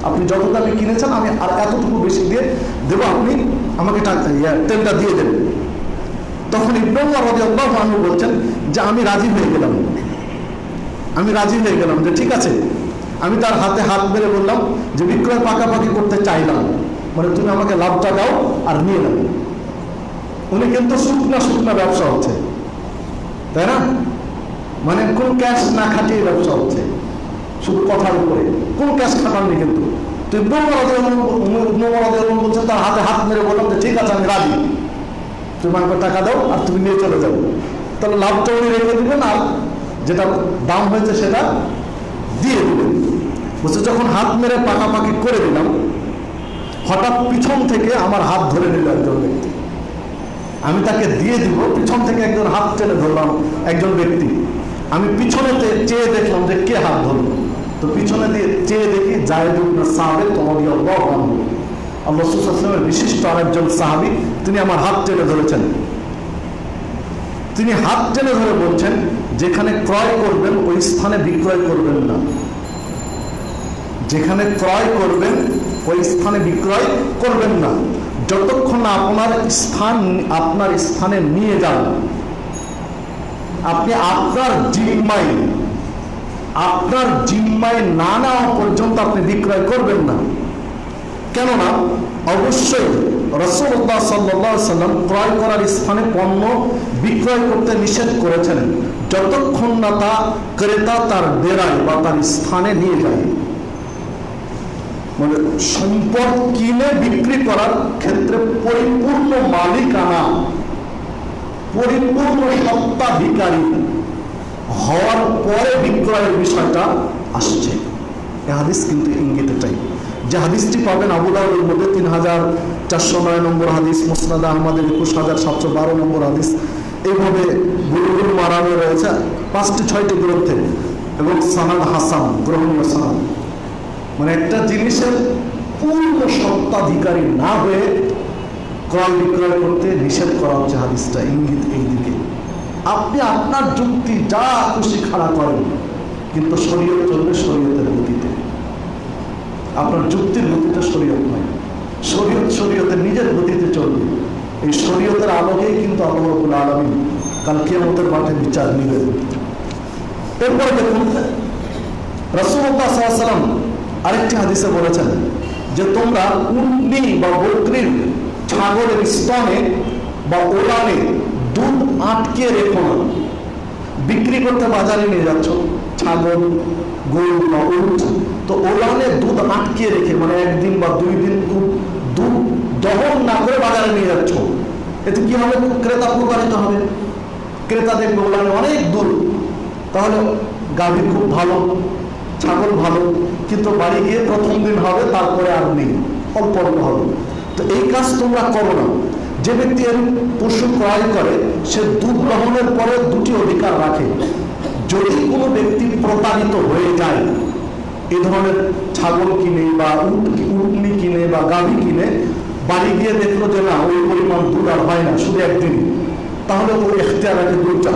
আপনি যত দামে কিনেছেন আমি আর এতটুকু বেশি দিয়ে দেবো, আপনি আমাকে তেলটা দিয়ে দেবেন। তখন ইবনে উমর রাদিয়াল্লাহু আনহু বলছেন যে আমি রাজি হয়ে গেলাম, যে ঠিক আছে। আমি তার হাতে হাত মেরে বললাম যে বিক্রয় পাকাপাকি করতে চাইলাম, মানে তুমি আমাকে লাভটা দাও আর নিয়ে নাও। উনি কিন্তু শুকনা ব্যবসা হচ্ছে, তাই না? মানে কোন ক্যাশ না খাটিয়ে ব্যবসা হচ্ছে, শুধু কথার উপরে, কোন ক্যাশ খাটাননি। কিন্তু তো ইবনে উমর রাদিয়াল্লাহু বলছেন, তার হাতে হাত মেরে বললাম যে ঠিক আছে আমি রাজি, তুমি আমাকে টাকা দাও আর তুমি নিয়ে চলে যাও। তাহলে লাভটা উনি রেখে দিবেন আর যেটা দাম হয়েছে সেটা দিয়ে দিলেন। বলছে যখন হাত মেরে পাকাপাকি করে দিলাম, হঠাৎ পিছন থেকে আমার হাত ধরে নিল একজন ব্যক্তি। আমি তাকে দিয়ে দিব, পিছন থেকে একজন হাত টেনে ধরলাম একজন ব্যক্তি। আমি পিছনেতে চেয়ে দেখলাম যে কে হাত ধরলো, তো পিছনে দিয়ে চেয়ে দেখি জায়েদ ইবনে সাবিত রাদিয়াল্লাহু আনহু, আল্লাহ রাসূল সাল্লাল্লাহু আলাইহি ওয়াসাল্লামের বিশিষ্ট আরেকজন সাহাবী, তিনি আমার হাত টেনে ধরেছেন। তিনি হাত টেনে ধরে বলছেন, যেখানে ক্রয় করবেন ওই স্থানে বিক্রয় করবেন না, যেখানে ক্রয় করবেন ওই স্থানে বিক্রয় করবেন না, যতক্ষণ না আপনার স্থানে নিয়ে যান। আপনি আপনার জিম্মায় না নেওয়া পর্যন্ত আপনি বিক্রয় করবেন না। কেননা অবশ্যই রাসূলুল্লাহ সাল্লাল্লাহু আলাইহি ওয়াসাল্লাম ক্রয় করার স্থানে পণ্য বিক্রয় করতে নিষেধ করেছেন, যতক্ষণ না তা ক্রেতা তার ডেরায় বা তার স্থানে নিয়ে যায়। মানে সম্পদ কিনে বিক্রি করার ক্ষেত্রে পরিপূর্ণ মালিকানা, পরিপূর্ণ সত্ত্বাধিকারী হওয়ার পরে বিক্রয়ের বিষয়টা আসছে। এই হাদিস কিন্তু ইঙ্গিত এটাই। যে হাদিসটি পাবেন আবু দাউদের মধ্যে 3409 নম্বর হাদিস, মুসনাদ আহমদের 21712 নম্বর হাদিস, এইভাবে বুলুগুল মারামে রয়েছে 5-6টি গ্রন্থে, এবং সানাদ হাসান, গ্রহণীয় সানাদ। মানে একটা জিনিসের পূর্ণ সত্ত্বাধিকারী না হয়ে ক্রয় বিক্রয় করতে নিষেধ করা হচ্ছে। হাদিসটা ইঙ্গিত এই দিকে। আপনি আপনার যুক্তি যা খুশি খাড়া করেন, কিন্তু শরীয়ত চলবে শরীয়তের গতিতে। আপনার যুক্তির গতিতে শরীয়ত নয়, শরীয়তের নিজের গতিতে চলবে। এই শরীয়তের আলোকেই কিন্তু আল্লাহ রাব্বুল আলামিন কাল কিয়ামতের মাঠে বিচার নেবেন। এরপরে দেখুন, রাসূলুল্লাহ সাল্লাল্লাহু আলাইহি ওয়াসাল্লাম আরেকটি হাদিসে বলেছেন যে তোমরা উটনি বা বকরির, ছাগলের স্তনে বা ওলানে দুধ আটকে রেখো না। বিক্রি করতে বাজারে নিয়ে যাচ্ছ ছাগল, গরু বা উট, তো ওলানে দুধ আটকে রেখে, মানে 1 দিন বা 2 দিন দুধ দহন না করে বাজারে নিয়ে যাচ্ছ, এতে কি হবে? ক্রেতা প্রতারিত হবে। ক্রেতা দেখবে ওলানে অনেক দুধ, তাহলে গাভী খুব ভালো, ছাগল ভালো, কিন্তু বাড়ি গিয়ে প্রথম দিন হবে, তারপরে আর নেই, অল্প অল্প হবে। তো এই কাজ তোমরা করো না। যে ব্যক্তি এর পশু ক্রয় করে সে দুধ গ্রহণের পরে 2টি অধিকার রাখে। যদি কোনো ব্যক্তি প্রতারিত হয়ে যায়, এই ধরনের ছাগল কিনে বা উটনি কিনে বা গাভী কিনে বাড়ি গিয়ে দেখলো যে না ওই পরিমাণ দুধ আর হয় না, শুধু একদিন, তাহলে ওই এখতিয়ার রাখে দুধটা।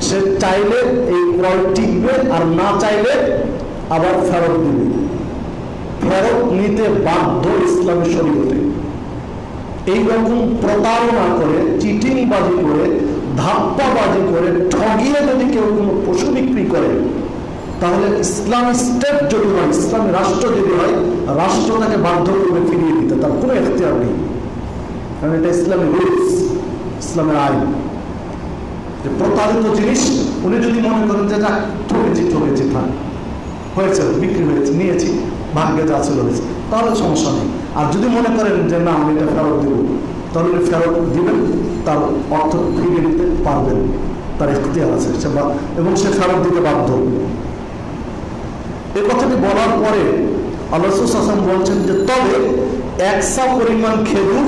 সে চাইলে এই ক্রয় টিকবে, আর না চাইলে আবার ফেরত দিবে। ফেরত নিতে বাধ্য ইসলামী শরীয়তে। এইরকম প্রতারণা করে, চিটিংবাজি করে, ধাপ্পাবাজি করে, ঠগিয়ে যদি কেউ কোনো পশু বিক্রি করে, তাহলে ইসলামী স্টেট যদি হয়, ইসলামী রাষ্ট্র যদি হয়, রাষ্ট্র তাকে বাধ্য করবে ফিরিয়ে দিতে, তার কোনো এখতিয়ার নেই। কারণ এটা ইসলামী রুলস, ইসলামের আইন। যে প্রতারিত জিনিস উনি যদি মনে করেন যে ঠকেছি থাক, হয়েছে, বিক্রি হয়েছে, নিয়েছি, ভাগ্যে যা ছিল হয়েছে, তাহলে সমস্যা নেই। আর যদি মনে করেন যে না আমি এটা ফেরত দেব, তাহলে ফেরত দিবেন, তার অর্থ ফিরিয়ে দিতে পারবেন, তার এখতিয়ার আছে, এবং সে ফেরত দিতে বাধ্য। এই কথাটি বলার পরে আল্লাহ রাসূল সাল্লাল্লাহু আলাইহি ওয়াসাল্লাম বলছেন যে তবে 100 পরিমাণ খেজুর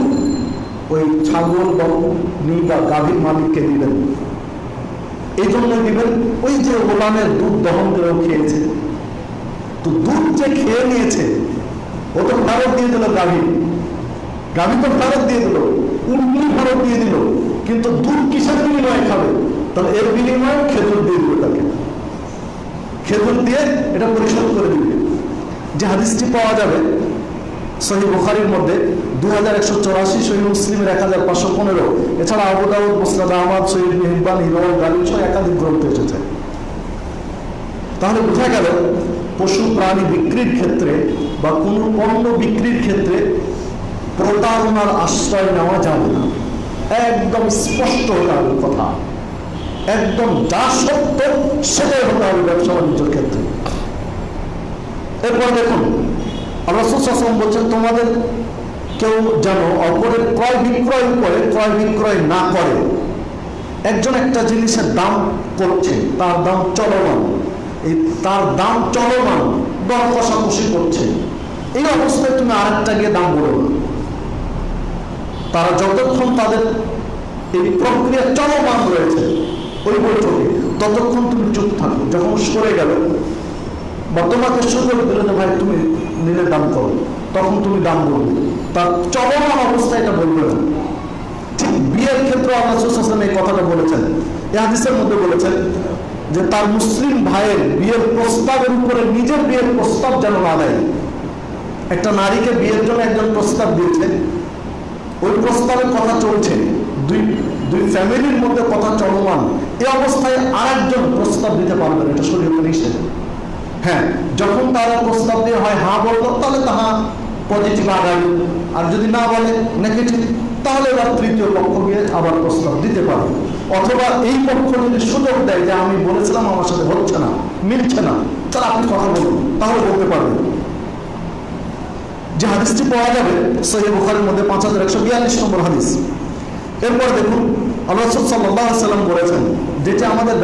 ওই ছাগল বা উটনি বা গাভীর মালিককে দিবেন। এই জন্য দিবেন, ওই যে গোলামের দুধ দহন করে খেয়েছে, তো দুধ যে খেয়ে নিয়েছে ও তো ফেরত দিয়ে দিল, গাভী তো ফেরত দিয়ে দিল, উটনি ফেরত দিয়ে দিল, কিন্তু দুধ কিসের বিনিময়ে খাবে? তাহলে এর বিনিময়ে খেজুর দিয়ে দিল, তাকে খেজুর দিয়ে এটা পরিশোধ করে দিবে। যে হাদিসটি পাওয়া যাবে সহিহ বুখারীর মধ্যে 2184, সহিহ মুসলিমের 1515, এছাড়া আবু দাউদ, মুসনাদ আহমদ, সহিহ ইবনে হিব্বান, হিরাউল গালিব সহ একাধিক গ্রন্থ এসেছে। তাহলে বোঝা গেল পশু প্রাণী বিক্রির ক্ষেত্রে বা কোনো পণ্য বিক্রির ক্ষেত্রে প্রতারণার আশ্রয় নেওয়া যাবে না। একদম স্পষ্ট হতে হবে কথা, একদম যা সত্য সেটাই হতে হবে ব্যবসা বাণিজ্যের ক্ষেত্রে। এরপর দেখুন, আল্লাহ রাসূল সাল্লাল্লাহু আলাইহি ওয়াসাল্লাম বলছেন তোমাদের কেউ যেন অপরের ক্রয় বিক্রয় করে ক্রয় বিক্রয় না করে। একজন একটা জিনিসের দাম করছে, তার দাম চলমান, এই তার দাম চলমান, দর কষাকষি করছে, এই অবস্থায় তুমি আরেকটা গিয়ে দাম বলো না। তারা যতক্ষণ তাদের এই প্রক্রিয়া চলমান রয়েছে ওই বৈঠকে, ততক্ষণ তুমি চুপ থাকো। যখন সরে গেল বা তোমাকে সুযোগ দিল যে ভাই তুমি নিলে দাম করো, তখন তুমি দাম বলবে। তার চলমান অবস্থায় এটা বলবে না। ঠিক বিয়ের ক্ষেত্রে আল্লাহ রাসূল সাল্লাল্লাহু আলাইহি ওয়াসাল্লাম এই কথাটা বলেছেন। এই হাদিসের মধ্যে বলেছেন যে তার মুসলিম ভাইয়ের বিয়ের প্রস্তাবের উপরে নিজের বিয়ের প্রস্তাব যেন না দেয়। একটা নারীকে বিয়ের জন্য একজন প্রস্তাব দিয়েছে, ওই প্রস্তাবের কথা চলছে, দুই ফ্যামিলির মধ্যে কথা চলমান, এই অবস্থায় আরেকজন প্রস্তাব দিতে পারবে না, এটা শরীয়তে নিষেধ। হ্যাঁ, যখন তারা প্রস্তাব দিয়ে হয় হ্যাঁ বললো, তাহলে তাহা পজিটিভ আগাই, আর যদি না বলে নেগেটিভ, তাহলে এবার তৃতীয় পক্ষ গিয়ে আবার প্রস্তাব দিতে পারবে। অথবা এই পক্ষ যদি সুযোগ দেয় যে আমি বলেছিলাম আমার সাথে হচ্ছে না, মিলছে না, তাহলে আপনি কথা বলুন, তাহলে বলতে পারবেন। যে হাদিসটি পাওয়া যাবে সহিহ বুখারীর মধ্যে 5142 নম্বর হাদিস। এরপর দেখুন আল্লাহ রাসূল সাল্লাল্লাহু আলাইহি ওয়াসাল্লাম বলেছেন, যেটা আমাদের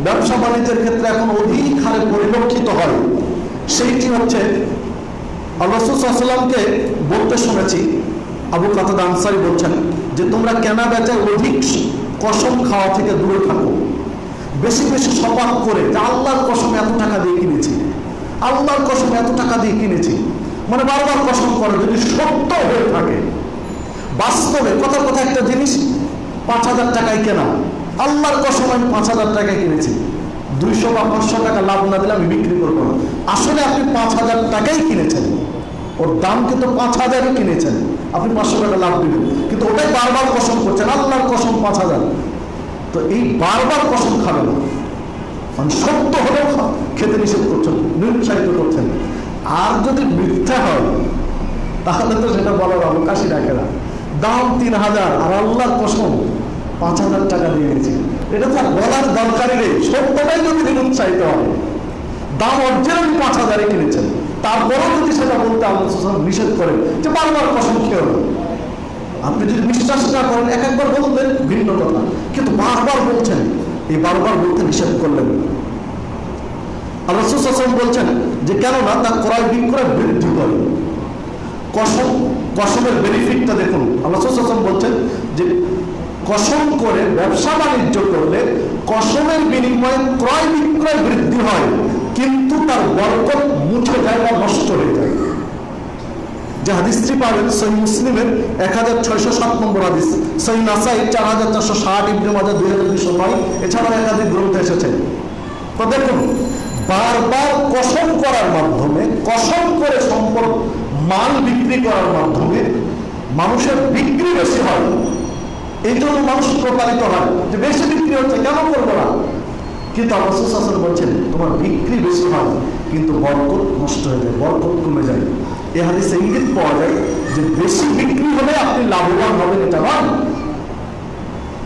ব্যবসা বাণিজ্যের ক্ষেত্রে এখন অধিক হারে পরিলক্ষিত হয়, সেইটি হচ্ছে আল্লাহ রাসূল সাল্লাল্লাহু আলাইহি ওয়াসাল্লামকে বলতে শুনেছি, আবু কাতাদা আনসারী বলছেন যে তোমরা কেনা বেচা অধিক কসম খাওয়া থেকে দূরে থাকো। বেশি বেশি শপথ করে যে আল্লাহর কসম এত টাকা দিয়ে কিনেছি, আল্লাহর কসম এত টাকা দিয়ে কিনেছি, মানে বারবার কসম করে, যদি সত্য হয়ে থাকে। বাস্তবে কথার কথা একটা জিনিস 5,000 টাকায় কেনা, আল্লাহর কসম আমি 5,000 টাকায় কিনেছি, 200 বা 500 টাকা লাভ না দিলে আমি বিক্রি করবো না। আসলে আপনি 5,000 টাকাই কিনেছেন, ওর দাম কিন্তু 5,000ই কিনেছেন, আপনি 500 টাকা লাভ দিবেন, কিন্তু ওটাই বারবার কসম করছেন, আল্লাহর কসম 5,000। তো এই বারবার কসম খাবেন, মানে সত্য হলেও খেতে নিষেধ করছেন, নিরুৎসাহিত করছেন। আর যদি মিথ্যা হয় তাহলে তো সেটা বলার অবকাশই রাখে না। দাম 3,000 আর আল্লাহর কসম 5,000 টাকা দিয়ে দিয়েছি, এটা তো বলার দরকারই নেই। সত্যটাই যদি নিরুৎসাহিত হয়, দাম অরিজিনাল 5,000-এ কিনেছেন, তারপরেও যদি সেটা বলতে আল্লাহ নিষেধ করেন যে বারবার কসম খেয়ে হলো, আপনি যদি বিশ্বাস না করেন একবার বলবেন ভিন্ন কথা, কিন্তু বারবার বলছেন, এই বারবার বলতে নিষেধ করলেন। আল্লাহ রাসূল সাল্লাল্লাহু আলাইহি ওয়াসাল্লাম বলছেন যে কেননা তা ক্রয় বিক্রয় বৃদ্ধি করে। কসমের বেনিফিটটা দেখুন, আল্লাহ রাসূল সাল্লাল্লাহু আলাইহি ওয়াসাল্লাম বলছেন যে কসম করে ব্যবসা বাণিজ্য করলে কসমের বিনিময়ে ক্রয় বিক্রয় বৃদ্ধি হয়, কিন্তু তার বরকত মুছে যায় বা নষ্ট হয়ে যায়। যে হাদিসটি পাবেন সহিহ মুসলিমের 1607 নম্বর হাদিস, সহিহ নাসাই 4460, ইবনে মাজাহ 2209, এছাড়াও একাধিক গ্রন্থে এসেছে। তো দেখুন, বারবার কসম করার মাধ্যমে, কসম করে সম্পদ মাল বিক্রি করার মাধ্যমে মানুষের বিক্রি বেশি হয়। এই জন্য মানুষ প্রতারিত হয় যে বেশি বিক্রি হচ্ছে, কেন করবো না। কিন্তু আল্লাহ রাসূল সাল্লাল্লাহু আলাইহি ওয়াসাল্লাম বলছেন তোমার বিক্রি বেশি হয় কিন্তু বরকত নষ্ট হয়ে যায়, বরকত কমে যায়। এই হাদিসে ইঙ্গিত পাওয়া যায় যে বেশি বিক্রি হলে আপনি লাভবান হবেন এটা নয়।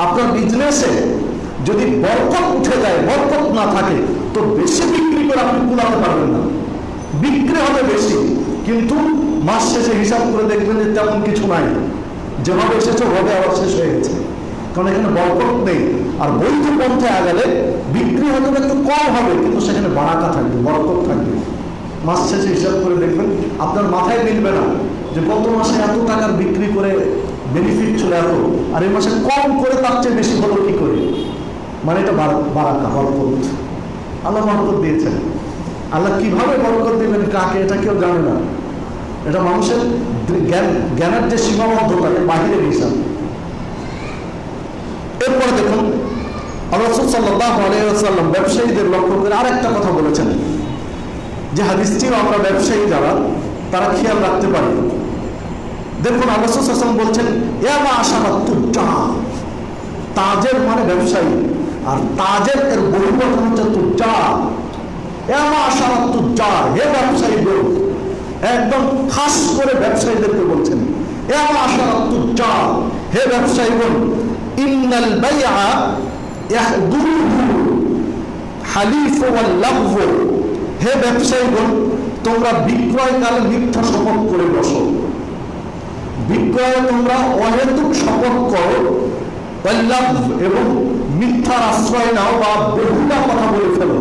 আপনার বিজনেসে যদি বরকত উঠে যায়, বরকত না থাকে, তো বেশি বিক্রি করে আপনি কুলাতে পারবেন না। বিক্রি হবে বেশি, কিন্তু মাস শেষে হিসাব করে দেখবেন যে তেমন কিছু নাই, যেভাবে এসেছে ওভাবে আবার শেষ হয়ে গেছে, কারণ এখানে বরকত নেই। আর বৈধ পন্থায় আগালে বিক্রি হয়তো একটু কম হবে, কিন্তু সেখানে বারাকা থাকবে, বরকত থাকবে। মাস শেষে হিসাব করে দেখবেন আপনার মাথায় মিলবে না যে গত মাসে এত টাকার বিক্রি করে বেনিফিট ছিল এত, আর এই মাসে কম করে তার চেয়ে বেশি হলো কি করে, মানে এটা বারাকা, বরকত। আল্লাহ বরকত দিয়েছেন। আল্লাহ কিভাবে বরকত দিবেন কাকে, এটা কেউ জানে না। এটা মানুষের জ্ঞানের যে সীমাবদ্ধতা, বাহিরের হিসাব। এরপরে দেখুন আল্লাহ রাসূল সাল্লাল্লাহু আলাইহি ওয়াসাল্লাম ব্যবসায়ীদের লক্ষ্য করে আরেকটা কথা বলেছেন, যে হাদিসটিও আমরা ব্যবসায়ী যারা তারা খেয়াল রাখতে পারি। দেখুন আল্লাহ রাসূল সাল্লাল্লাহু আলাইহি ওয়াসাল্লাম বলছেন ইয়া মা'শারাত তুজ্জার, তাজের মানে ব্যবসায়ী, আর তাজের এর বহুবচন হচ্ছে তুজ্জার। ইয়া মা'শারাত তুজ্জার, হে ব্যবসায়ীগণ, একদম খাস করে ব্যবসায়ীদেরকে বলছেন ইয়া মা'শারাত তুজ্জার, হে ব্যবসায়ীগণ, ইন্নাল বাই'a ইয়াহদুরুহু হালিফ ওয়াল লাগব, হে ব্যবসায়ীগণ, তোমরা বিক্রয়কালে মিথ্যা শপথ করে বসো, বিক্রয়ে তোমরা অহেতুক শপথ করো, এবং মিথ্যার আশ্রয় নাও বা বহুলা কথা বলে ফেলো।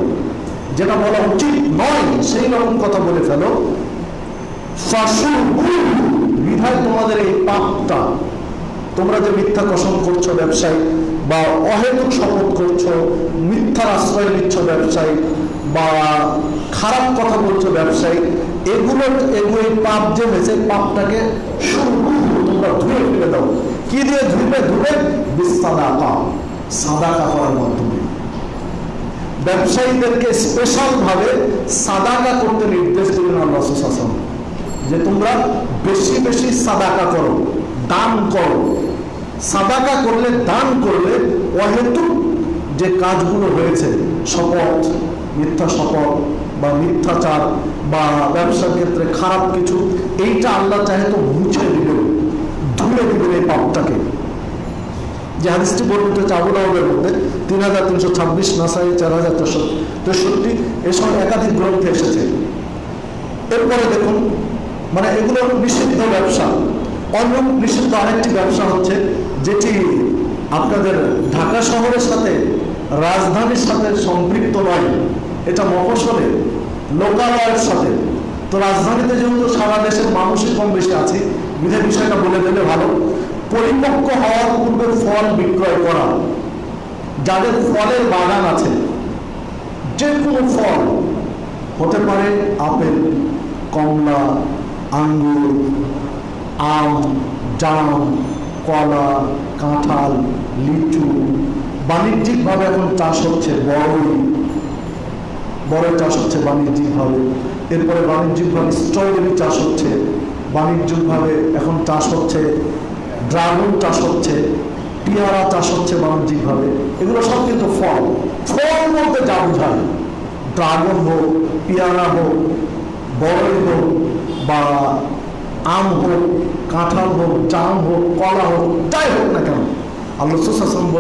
যেটা বলা উচিত নয় সেই রকম কথা বলে ফেলো, বিধায় তোমাদের এই পাপটা, তোমরা যে মিথ্যা কসম করছো ব্যবসায়ী, বা অহেতুক শপথ করছো, মিথ্যার আশ্রয় নিচ্ছ ব্যবসায়ী, বা খারাপ কথা বলছো ব্যবসায়ী, এগুলো পাপ যে হয়েছে, পাপটাকে তোমরা ধুয়ে ফেলে দাও। কি দিয়ে ধুবে? বিসাদাকা, সাদাকা করার মাধ্যমে। ব্যবসায়ীদেরকে স্পেশাল ভাবে সাদাকা করতে নির্দেশ দিলেন আল্লাহ রাসূল সাল্লাল্লাহু আলাইহি ওয়াসাল্লাম, যে তোমরা বেশি বেশি সাদাকা করো, দান করো। সাদাকা করলে, দান করলে অহেতুক যে কাজগুলো হয়েছে, শপথ, মিথ্যা শপথ বা মিথ্যাচার বা ব্যবসার ক্ষেত্রে খারাপ কিছু, এইটা আল্লাহ চাহে তো মুছে দিবেন, ধুয়ে দিবেন এই পাপটাকে। যে হাদিসটি বর্ণিত হচ্ছে আবু দাউদের মধ্যে 3326, নাসাই 4063, এসব একাধিক গ্রন্থে এসেছে। এরপরে দেখুন, মানে এগুলো নিষিদ্ধ ব্যবসা। অন্য নিষিদ্ধ আরেকটি ব্যবসা হচ্ছে, যেটি আপনাদের ঢাকা শহরের সাথে, রাজধানীর সাথে সম্পৃক্ত নয়, এটা মফস্বলে, লোকালয়ের সাথে। তো রাজধানীতে যেহেতু সারা দেশের মানুষই কম বেশি আছে, বিধায় বিষয়টা বলে দিলে ভালো। পরিপক্ক হওয়ার পূর্বে ফল বিক্রয় করা। যাদের ফলের বাগান আছে, যে কোনো ফল হতে পারে, আপেল, কমলা, আঙ্গুর, আম, জাম, কলা, কাঁঠাল, লিচু, বাণিজ্যিকভাবে এখন চাষ হচ্ছে, বড় চাষ হচ্ছে বাণিজ্যিকভাবে। এরপরে বাণিজ্যিকভাবে স্ট্রবেরি চাষ হচ্ছে, বাণিজ্যিকভাবে এখন চাষ হচ্ছে ড্রাগন চাষ হচ্ছে, পেয়ারা চাষ হচ্ছে বাণিজ্যিকভাবে। এগুলো সব কিন্তু ফল। ফল বলতে যা বোঝায়, ড্রাগন হোক, পেয়ারা হোক, বড়ই হোক, বা আম হোক, কাঁঠাল হোক, জাম হোক, কলা হোক, যাই হোক না কেন, আল্লাহ রাসূল সাল্লাল্লাহু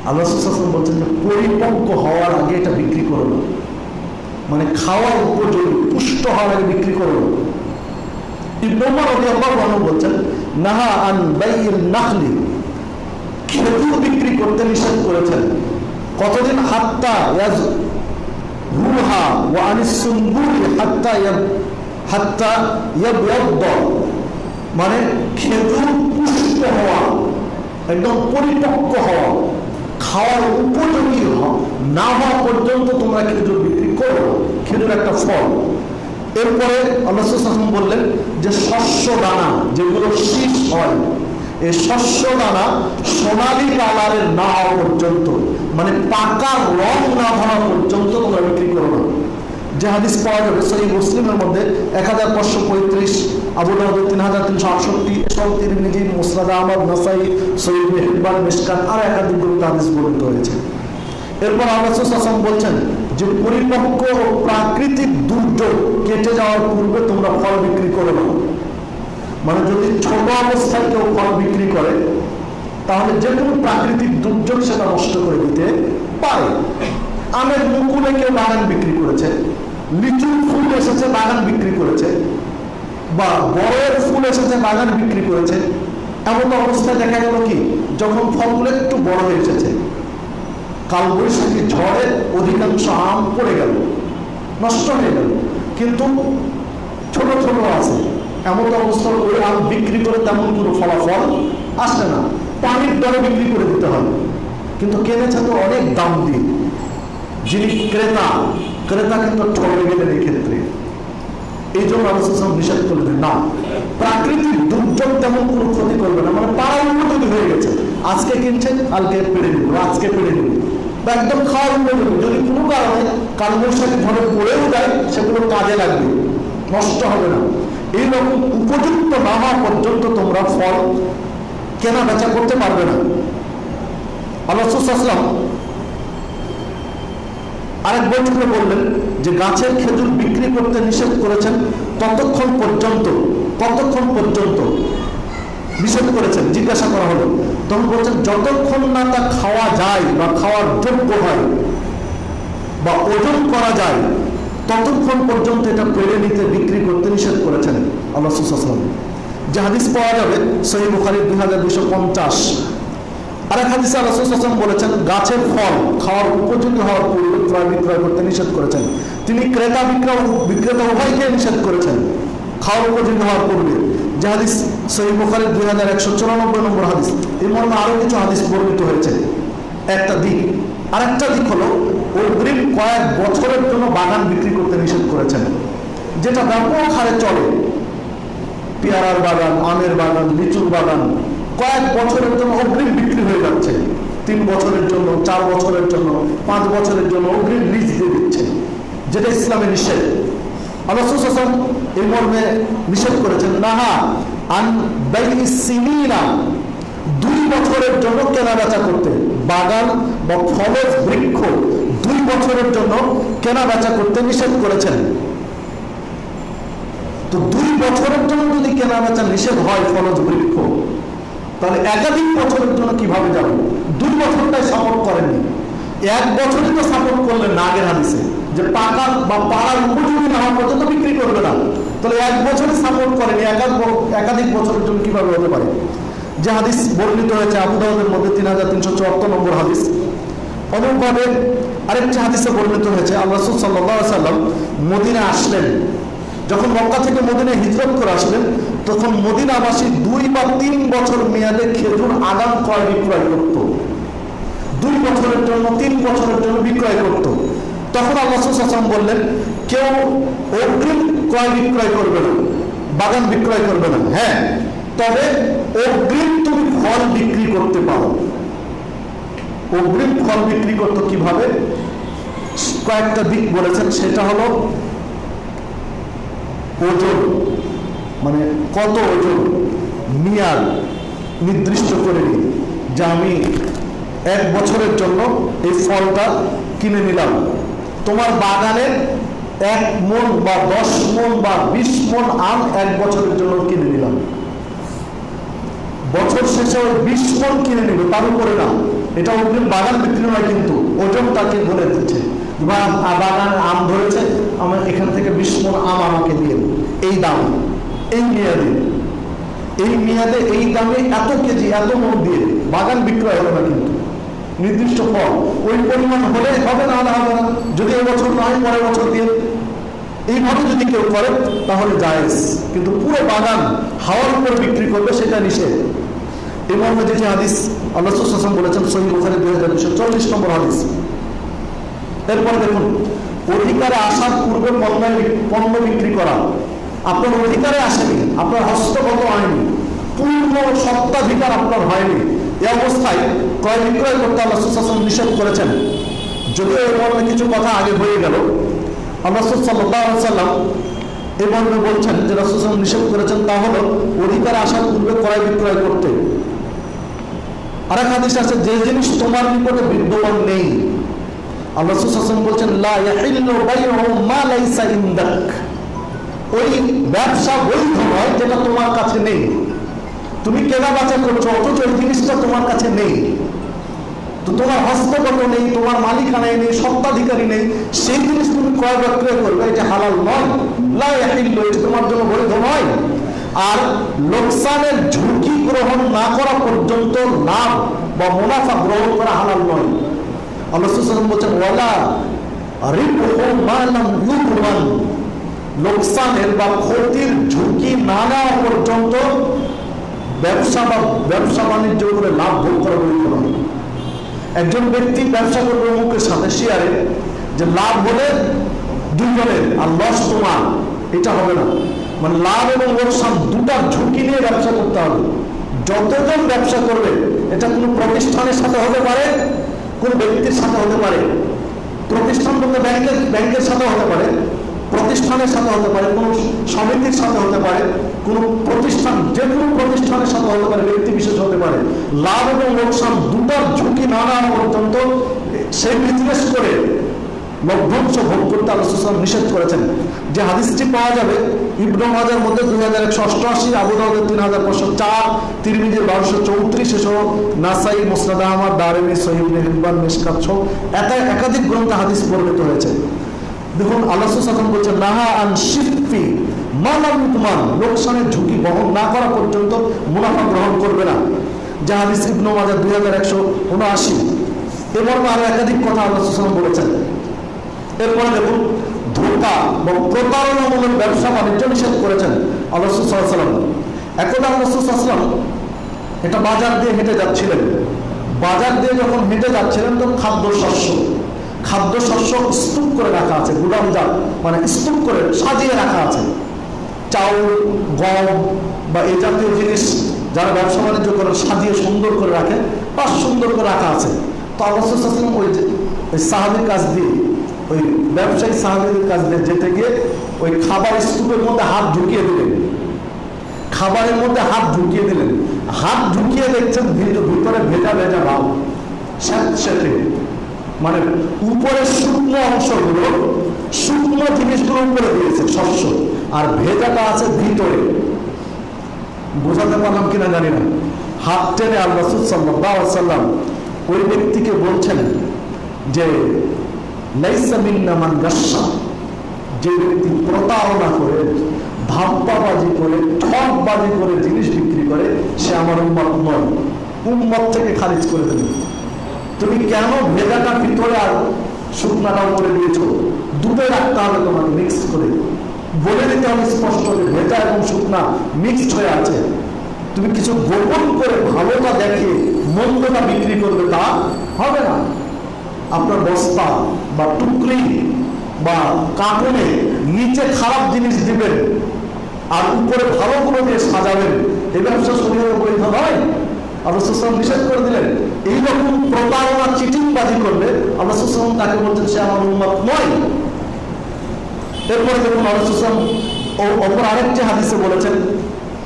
আলাইহি ওয়াসাল্লাম বলছেন যে পরিপক্ক হওয়ার আগে এটা বিক্রি করো না, মানে খাওয়ার উপযোগী, পুষ্ট হওয়ার আগে বিক্রি করো না। ইবনে উমর রাদিয়াল্লাহু আনহু বলছেন, নাহা আন বাইইল নাখলি, খেজুর বিক্রি করতে নিষেধ করেছেন। কতদিন? হাত্তা ইয়াজরুহা ওয়া আনিস সুনবুলি হাত্তা ইয়াবয়াদ, মানে খেজুর পুষ্ট হওয়া, একদম পরিপক্ক হওয়া, খাওয়ার উপযোগী না হওয়া পর্যন্ত তোমরা খেজুর বিক্রি করো। খেজুর একটা ফল। এরপরে আল্লাহ রাসূল সাল্লাল্লাহু আলাইহি ওয়াসাল্লাম বললেন যে শস্য দানা, যেগুলো শীষ হয়, এই শস্য দানা সোনালি কালারের না হওয়া পর্যন্ত, মানে পাকা রং না ধরা পর্যন্ত তোমরা বিক্রি করো না। যে হাদিস পাওয়া যাবে সহিহ মুসলিমের মধ্যে 1535, আবু দাউদ 3368, এসব তিরমিজি, মুসনাদ আহমদ, নাসাই, সহিহ ইবনে হিব্বান, মিশকাত, আর একাধিক গ্রন্থে হাদিস বর্ণিত হয়েছে। এরপর আল্লাহ রাসূল সাল্লাল্লাহু আলাইহি ওয়াসাল্লাম বলছেন যে পরিপক্ক ও প্রাকৃতিক দুর্যোগ কেটে যাওয়ার পূর্বে তোমরা ফল বিক্রি করো না। মানে যদি ছোট অবস্থায় কেউ ফল বিক্রি করে, তাহলে যে কোনো প্রাকৃতিক দুর্যোগ সেটা নষ্ট করে দিতে পারে। আমের মুকুলে কেউ বাগান বিক্রি করেছে, লিচুর ফুল এসেছে বাগান বিক্রি করেছে, বা বড়ের ফুল এসেছে বাগান বিক্রি করেছে। এমন অবস্থায় দেখা গেল কি, যখন ফলগুলো একটু বড় হয়ে এসেছে, কালবৈশাখী ঝড়ে অধিকাংশ আম পড়ে গেল, নষ্ট হয়ে গেল, কিন্তু ছোট ছোট আছে, এমন অবস্থা ওই আম বিক্রি করে তেমন কোনো ফলাফল আসে না, পানির দরে বিক্রি করে দিতে হয়। কিন্তু কিনেছে তো অনেক দাম দিয়ে, যিনি ক্রেতা কিন্তু ঠকে গেলেন এই ক্ষেত্রে। এই জন্য আলোচনা নিষেধ করে দেন না, প্রাকৃতিক দুর্যোগ তেমন কোনো ক্ষতি করবে না। মানে পাড়ার উপযোগী হয়ে গেছে, আজকে কিনছেন কালকে পেড়ে নেব, আজকে পেড়ে নেব, বা একদম খাওয়ার উপযোগী। যদি কোনো কারণে কালবৈশাখী ঝড়ে পড়েও যায়, সেগুলো কাজে লাগবে, নষ্ট হবে না। এইরকম উপযুক্ত না হওয়া পর্যন্ত তোমরা ফল কেনা বেচা করতে পারবে না। আল্লাহ রাসূল সাল্লাল্লাহু আলাইহি ওয়াসাল্লাম আরেক বৈঠকে বললেন যে গাছের খেজুর বিক্রি করতে নিষেধ করেছেন ততক্ষণ পর্যন্ত নিষেধ করেছেন। জিজ্ঞাসা করা হলো, তখন বলছেন যতক্ষণ না তা খাওয়া যায় বা খাওয়ার যোগ্য হয় বা ওজন করা যায়, ততক্ষণ পর্যন্ত এটা পেড়ে নিতে, বিক্রি করতে নিষেধ করেছেন আল্লাহ রাসূল সাল্লাল্লাহু আলাইহি ওয়াসাল্লাম। যে হাদিস পাওয়া যাবে সহিহ বুখারী 2250, আরেক হাদিসে রাসূল সাল্লাল্লাহু আলাইহি ওয়াসাল্লাম বলেছেন গাছের ফল খাওয়ার উপযোগী হওয়ার পূর্বে ক্রয় বিক্রয় করতে নিষেধ করেছেন। তিনি ক্রেতা বিক্রেতা উভয়কে নিষেধ করেছেন খাওয়ার উপযোগী হওয়ার পূর্বে, যে হাদিস সহিহ বুখারীর 2194 নম্বর হাদিস। এই মর্মে আরো কিছু হাদিস বর্ণিত হয়েছে। একটা দিক, আরেকটা দিক হলো অগ্রিম কয়েক বছরের জন্য বাগান বিক্রি করতে নিষেধ করেছেন, যেটা ব্যাপক হারে চলে। পেয়ারার বাগান, আমের বাগান, লিচুর বাগান কয়েক বছরের জন্য অগ্রিম বিক্রি হয়ে যাচ্ছে। 3 বছরের জন্য, 4 বছরের জন্য, 5 বছরের জন্য অগ্রিম লিজ দিয়ে দিচ্ছে, যেটা ইসলামে নিষেধ। আল্লাহ রাসূল সাল্লাল্লাহু আলাইহি ওয়াসাল্লাম এই মর্মে নিষেধ করেছেন, নাহা আন বাইই সিনিনা, 2 বছরের জন্য কেনা বেচা করতে। বাগান বা ফলজ বৃক্ষ 2 বছরের জন্য কেনা বেচা করতে নিষেধ করেছেন। তো 2 বছরের জন্য যদি কেনা বেচা নিষেধ হয় ফলজ বৃক্ষ, তাহলে একাধিক বছরের জন্য কিভাবে যাবে? 2 বছরটাই সাপোর্ট করেননি, 1 বছরই তো সাপোর্ট করলেন না আগের হাদিসে, যে পাকা বা পাড়ার উপযোগী না হওয়া পর্যন্ত বিক্রি করবে না। তাহলে 1 বছরই সাপোর্ট করেনি, একাধিক বছরের জন্য কিভাবে হতে পারে? যে হাদিস বর্ণিত হয়েছে আবু দাউদের মধ্যে 3374 নম্বর হাদিস। অনুরূপভাবে আরেকটি হাদিসে বর্ণিত হয়েছে আল্লাহ রাসূল সাল্লাল্লাহু আলাইহি ওয়াসাল্লাম মদিনা আসলেন। যখন মক্কা থেকে মদিনায় হিজরত করে আসলেন, তখন মদিনাবাসী 2 বা 3 বছর মেয়াদে খেজুর আগাম ক্রয় বিক্রয় করত। 2 বছরের জন্য, 3 বছরের জন্য বিক্রয় করত। তখন আল্লাহ রাসূল সাল্লাল্লাহু আলাইহি ওয়াসাল্লাম বললেন, কেউ অগ্রিম ক্রয় বিক্রয় করবে না, বাগান বিক্রয় করবে না। হ্যাঁ, তবে অগ্রিম তুমি ফল বিক্রি করতে পারো। অগ্রিম ফল বিক্রি করতে কিভাবে? কয়েকটা দিক বলেছেন। সেটা হলো ওজন, মানে কত ওজন, মেয়াদ নির্দিষ্ট করে নিই, যে আমি 1 বছরের জন্য এই ফলটা কিনে নিলাম। তোমার বাগানের 1 মণ বা 10 মণ বা 20 মণ আম 1 বছরের জন্য কিনে নিলাম। বছর শেষে ওই 20 মণ কিনে নিবে, তার উপরে না। এটা অগ্রিম বাগান বিক্রি নয়, কিন্তু ওজন তাকে বলে দিচ্ছে, বাগানে আম ধরেছে, আমার এখান থেকে 20 মণ আম আমাকে দিয়ে এই দাম, এই মেয়াদে, এই মেয়াদে, এই দামে এত কেজি এত মণ দিয়ে বাগান বিক্রয় হবে না। কিন্তু নির্দিষ্ট ফল ওই পরিমাণ হলে হবে, না হলে হবে না। যদি এই বছর না হয় পরের বছর দিয়ে, এইভাবে যদি কেউ করে তাহলে জায়েজ। কিন্তু পুরো বাগান হাওয়ার উপর বিক্রি করবে, সেটা নিষেধ। এই মর্মে যেটি হাদিস আল্লাহ রাসূল সাল্লাল্লাহু আলাইহি ওয়াসাল্লাম বলেছেন সহিহ বুখারী 2240 নম্বর হাদিস। এরপর দেখুন, অধিকারে আসার পূর্বে পণ্য বিক্রি করা। আপনার অধিকারে আসেনি, আপনার হস্তগত হয়নি, পূর্ণ সত্ত্বাধিকার আপনার হয়নি, এই অবস্থায় ক্রয় বিক্রয় করতে আল্লাহ রাসূল সাল্লাল্লাহু আলাইহি ওয়াসাল্লাম নিষেধ করেছেন। যদিও এর মর্মে কিছু কথা আগে হয়ে গেল। আল্লাহ রাসূল সাল্লাল্লাহু আলাইহি ওয়াসাল্লাম এই মর্মে বলছেন যে রাসূল সাল্লাল্লাহু আলাইহি ওয়াসাল্লাম নিষেধ করেছেন, তা হলো অধিকারে আসার পূর্বে ক্রয় বিক্রয় করতে। আরেক হাদিস আছে, যে জিনিস তোমার নিকটে বিদ্যমান নেই, আল্লাহ রাসূল সাল্লাল্লাহু আলাইহি ওয়াসাল্লাম বলছেন, লা ইয়াহিল্লু বাইউ মা লাইসা ইনদাক, ওই ব্যবসা বৈধ নয় যেটা তোমার কাছে নেই। তুমি কেনা বেচা করছো, অথচ ওই জিনিসটা তোমার কাছে নেই, তো তোমার হস্তগত নেই, তোমার মালিকানায় নেই, সত্ত্বাধিকারী নেই, সেই জিনিস তুমি ক্রয় বিক্রয় করবে, এটা হালাল নয়। লা ইয়াহিল্লু, এটা তোমার জন্য বৈধ নয়। আর লোকসানের ঝুঁকি গ্রহণ না করা পর্যন্ত লাভ বা মুনাফা গ্রহণ করা হালাল নয়। আল্লাহ রাসূল সাল্লাল্লাহু আলাইহি ওয়াসাল্লাম বলেছেন, ওয়ালা রিবহু মা লাম ইউমান, লোকসানের বা ক্ষতির ঝুঁকি না নেওয়া পর্যন্ত ব্যবসা বাণিজ্য করে লাভ ভোগ করা বৈধ নয়। একজন ব্যক্তি ব্যবসা করবে মুখের সাথে শেয়ারে, যে লাভ হলে 2 জনের আর লস তোমার, এটা হবে না। মানে লাভ এবং লোকসান দুটার ঝুঁকি নিয়ে ব্যবসা করতে হবে। যতজন ব্যবসা করবে, এটা কোনো প্রতিষ্ঠানের সাথে হতে পারে, কোন ব্যক্তির সাথে হতে পারে। প্রতিষ্ঠান বলতে ব্যাংকের সাথে হতে পারে, প্রতিষ্ঠানের সাথে হতে পারে, কোন সমিতির সাথে হতে পারে, কোন প্রতিষ্ঠান, যে কোনো প্রতিষ্ঠানের সাথে হতে পারে, ব্যক্তি বিশেষ হতে পারে। লাভ এবং লোকসান দুটার ঝুঁকি না নেওয়া পর্যন্ত সেই বিজনেস করে লভ্যাংশ ভোগ করতে আল্লাহ রাসূল সাল্লাল্লাহু আলাইহি ওয়াসাল্লাম নিষেধ করেছেন। যে হাদিসটি পাওয়া যাবে ইবনে মাজার মধ্যে 2188, আবু দাউদের 3504, তিরমিজির 1234, এসহ নাসাই, মুসনাদ আহমদ, দারমি, সহিহ ইবনে হিব্বান, মিশকাত সহ একাধিক গ্রন্থে হাদিস বর্ণিত হয়েছে। দেখুন, আল্লাহ রাসূল সাল্লাল্লাহু আলাইহি ওয়াসাল্লাম বলেছেন, নাহা আন শিফি মা লাম ইউমান, লোকসানের ঝুঁকি বহন না করা পর্যন্ত মুনাফা গ্রহণ করবে না। যা হাদিস ইবনে মাজাহ 2179। এবার আরো একাধিক কথা আল্লাহ রাসূল সাল্লাল্লাহু আলাইহি ওয়াসাল্লাম বলেছেন। এরপরে দেখুন, ধোঁকা বা প্রতারণামূলক ব্যবসা বাণিজ্য নিষেধ করেছেন আল্লাহ রাসূল সাল্লাল্লাহু আলাইহি ওয়াসাল্লাম। একদা আল্লাহ রাসূল সাল্লাল্লাহু আলাইহি ওয়াসাল্লাম এটা বাজার দিয়ে হেঁটে যাচ্ছিলেন। বাজার দিয়ে যখন হেঁটে যাচ্ছিলেন তখন খাদ্যশস্য স্তূপ করে রাখা আছে, গুদামজাত মানে স্তূপ করে সাজিয়ে রাখা আছে। চাউল, গম বা এই জাতীয় জিনিস যারা ব্যবসা বাণিজ্য করে সাজিয়ে সুন্দর করে রাখে বা সুন্দর করে রাখা আছে। তো আল্লাহ রাসূল সাল্লাল্লাহু আলাইহি ওয়াসাল্লাম ওই সাহাবীর কাছ দিয়ে, ওই ব্যবসায়ী সাহাবীদের কাছ দিয়ে যেতে গিয়ে ওই খাবার স্তূপের মধ্যে হাত ঢুকিয়ে দিলেন। খাবারের মধ্যে হাত ঢুকিয়ে দিলেন। হাত ঢুকিয়ে দেখছেন ভিতরে ভেজা ভেজা ভাব, স্যাঁতস্যাঁতে, মানে উপরের শুকনো অংশগুলো, শুকনো জিনিসগুলো উপরে দিয়েছে শস্য, আর ভেজাটা আছে ভিতরে। বোঝাতে পারলাম কিনা জানি না। হাত টেনে আল্লাহ রাসূল সাল্লাল্লাহু আলাইহি ওয়াসাল্লাম ওই ব্যক্তিকে বলছেন যে লাইসা মিন্না মান গাশশা, যে ব্যক্তি প্রতারণা করে, ধাপ্পাবাজি করে, ঠকবাজি করে জিনিস বিক্রি করে, সে আমার উম্মত নয়। উম্মত থেকে খারিজ করে দেবে। তুমি কেন ভেজাটা ভিতরে আর শুকনাটা উপরে দিয়েছো? দুটো রাখতে হবে তোমাকে মিক্স করে, বলে দিতে হবে স্পষ্ট যে ভেজা এবং শুকনা মিক্সড হয়ে আছে। তুমি কিছু গোপন করে ভালোটা দেখে মন্দটা বিক্রি করবে, তা হবে না। আপনার বস্তা বা টুকরি বা কার্টুনে নিচে খারাপ জিনিস দিবেন আর উপরে ভালোগুলো দিয়ে সাজাবেন, এই ব্যবসা শরীরের বৈধ নয়। আল্লাহ রাসূল সাল্লাল্লাহু আলাইহি ওয়াসাল্লাম নিষেধ করে দিলেন। এইরকম প্রতারণা চিটিংবাজি করলে আল্লাহ রাসূল সাল্লাল্লাহু আলাইহি ওয়াসাল্লাম তাকে বলছেন সে আমার উম্মত নয়। এরপরে দেখুন আল্লাহ রাসূল সাল্লাল্লাহু আলাইহি ওয়াসাল্লাম অপর আরেকটি হাদিসে বলেছেন,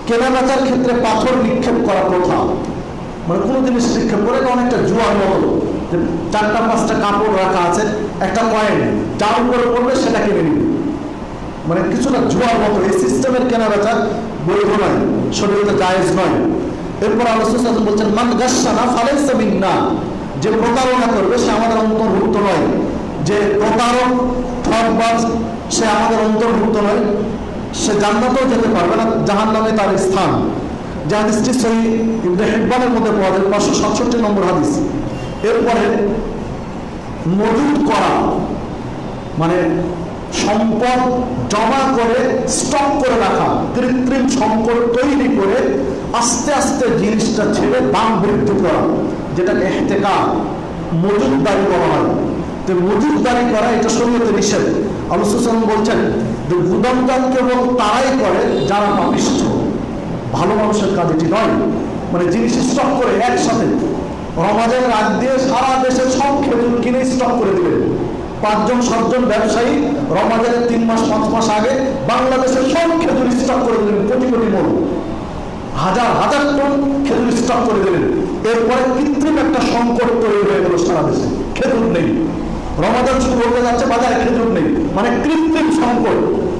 কেনাবেচার ক্ষেত্রে পাথর নিক্ষেপ করা প্রথা, মানে কোনো জিনিস নিক্ষেপ করে অনেকটা জুয়ার মতো, যে 4টা-5টা কাপড় রাখা আছে, একটা কয়েন যার উপরে পড়বে সেটা কিনে নিবে, মানে কিছুটা জুয়ার মতো। এই সিস্টেমের কেনাবেচা বৈধ নয়, শরীয়তে জায়েজ নয়। এরপর আল্লাহ রাসূল সাল্লাল্লাহু আলাইহি ওয়াসাল্লাম বলছেন মান গাশশানা ফালাইসা মিন্না, যে প্রতারণা করবে সে আমাদের অন্তর্ভুক্ত নয়। যে প্রতারক ঠকবাজ সে আমাদের অন্তর্ভুক্ত নয়, সে জান্নাতেও যেতে পারবে না, জাহান্নামে তার স্থান। যে হাদিসটি সহিহ ইবনে হিব্বানের মধ্যে পাওয়া যায়, 567 নম্বর হাদিস। এরপরে মজুদ করা, মানে সম্পদ জমা করে স্টক করে রাখা, কৃত্রিম সম্পদ তৈরি করে আস্তে আস্তে জিনিসটা ছেড়ে দাম বৃদ্ধি করা, যেটাকে ইহতিকার, মজুদদারি বলা হয়। তো মজুদদারি করা এটা শরীয়তে নিষেধ। আল্লাহ রাসূল সাল্লাল্লাহু আলাইহি ওয়াসাল্লাম বলছেন যে গুদামজাত কেবল তারাই করে যারা পাপিষ্ঠ, ভালো মানুষের কাজ এটি নয়। মানে জিনিস স্টক করে একসাথে রমজানের আগ দিয়ে সারা দেশে সব খেজুর কিনে স্টক করে দিলেন। 5জন-7জন ব্যবসায়ী রমজানের 3 মাস 5 মাস আগে বাংলাদেশের সব খেজুর স্টক করে দিলেন, কোটি কোটি মন, হাজার হাজার টন খেজুর স্টক করে দিলেন। এরপরে কৃত্রিম একটা সংকট তৈরি হয়ে গেল সারা দেশে, খেজুর নেই। রমজান শুরু হতে যাচ্ছে, বাজারে খেজুর নেই, মানে কৃত্রিম সংকট।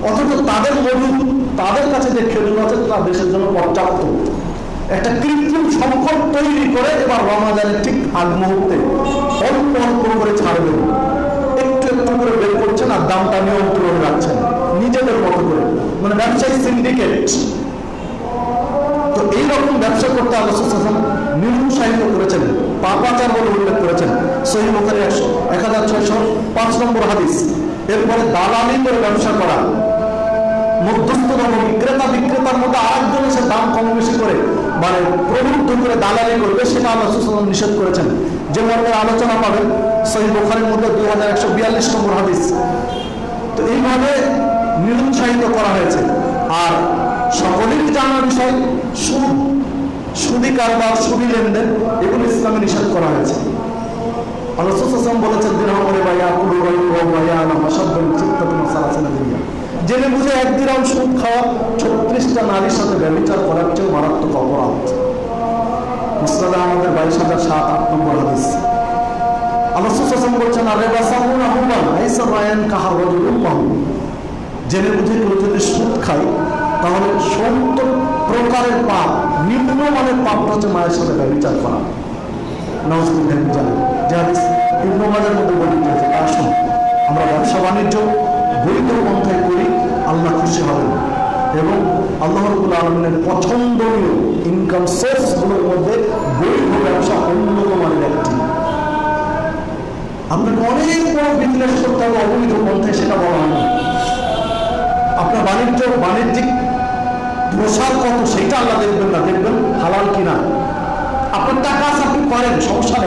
অথচ তাদের মজুদ, তাদের কাছে যে খেজুর আছে তা দেশের জন্য পর্যাপ্ত। একটা কৃত্রিম সংকট তৈরি করে এবার রমজানের ঠিক আগ মুহূর্তে অল্প অল্প করে ছাড়বেন, একটু একটু করে বের করছেন আর দামটা নিয়ন্ত্রণ রাখছেন নিজেদের মতো করে, মানে ব্যবসায়ী সিন্ডিকেট। তো এইরকম ব্যবসা করতে আল্লাহ রাসূল সাল্লাল্লাহু আলাইহি ওয়াসাল্লাম নিরুৎসাহিত করেছেন, পাপাচার বলে উল্লেখ করেছেন। সহিহ বুখারী 1605 নম্বর হাদিস। এরপরে দালালি করে ব্যবসা করা, মধ্যস্থতা, বিক্রেতা বিক্রেতার মধ্যে আরেকজন এসে দাম কম বেশি করে মানে প্রবুদ্ধ করে দালালি করবে, সেটা আল্লাহ রাসূল সাল্লাল্লাহু আলাইহি ওয়াসাল্লাম নিষেধ করেছেন। যে মর্মের আলোচনা পাবেন সহিহ বুখারীর মধ্যে 2142 নম্বর হাদিস। তো এইভাবে নিরুৎসাহিত করা হয়েছে। আর সকলেরই জানার বিষয় সুদ, সুদি কারবার, সুদি লেনদেন, এগুলো ইসলামে নিষেধ করা হয়েছে। আল্লাহ রাসূল সাল্লাল্লাহু আলাইহি ওয়াসাল্লাম বলেছেন দিরহামে বাইয়া কুলু বাইয়া মাশাব্বাল চিত্তাতুন সালাসানা দুনিয়া, জেনে বুঝে 1 দিরহাম সুদ খাওয়া 36টা নারীর সাথে ব্যভিচার করার চেয়ে মারাত্মক অপরাধ। মুসনাদে আমাদের 22007-8 নম্বর হাদিস। আল্লাহ রাসূল সাল্লাল্লাহু আলাইহি ওয়াসাল্লাম বলেছেন আরে রাসামুনা হুমা আইসা রায়ান কাহা রাজুলুম মাহু, জেনে বুঝে কেউ যদি সুদ খায় তাহলে 70 প্রকারের পাপ, নিম্নমানের পাপটা হচ্ছে মায়ের সাথে ব্যভিচার করা। নাউজুবিল্লাহ জানেন যে হাদিস ইবনে মাজাহর মধ্যে বর্ণিত হয়েছে। আসুন আমরা ব্যবসা বাণিজ্য বৈধ পন্থায় করি, আল্লাহ খুশি হবেন এবং আল্লাহ রাব্বুল আলামিনের পছন্দনীয় ইনকাম সোর্সগুলোর মধ্যে আপনাকে অনেক বড় বিজনেস করতে হবে অবৈধ পন্থায়, সেটা বলা হয় না। আপনার বাণিজ্যিক প্রসার কত সেটা আল্লাহ দেখবেন না, দেখবেন হালাল কিনা। আপনার টাকা আছে, আপনি করেন, সমস্যা নেই।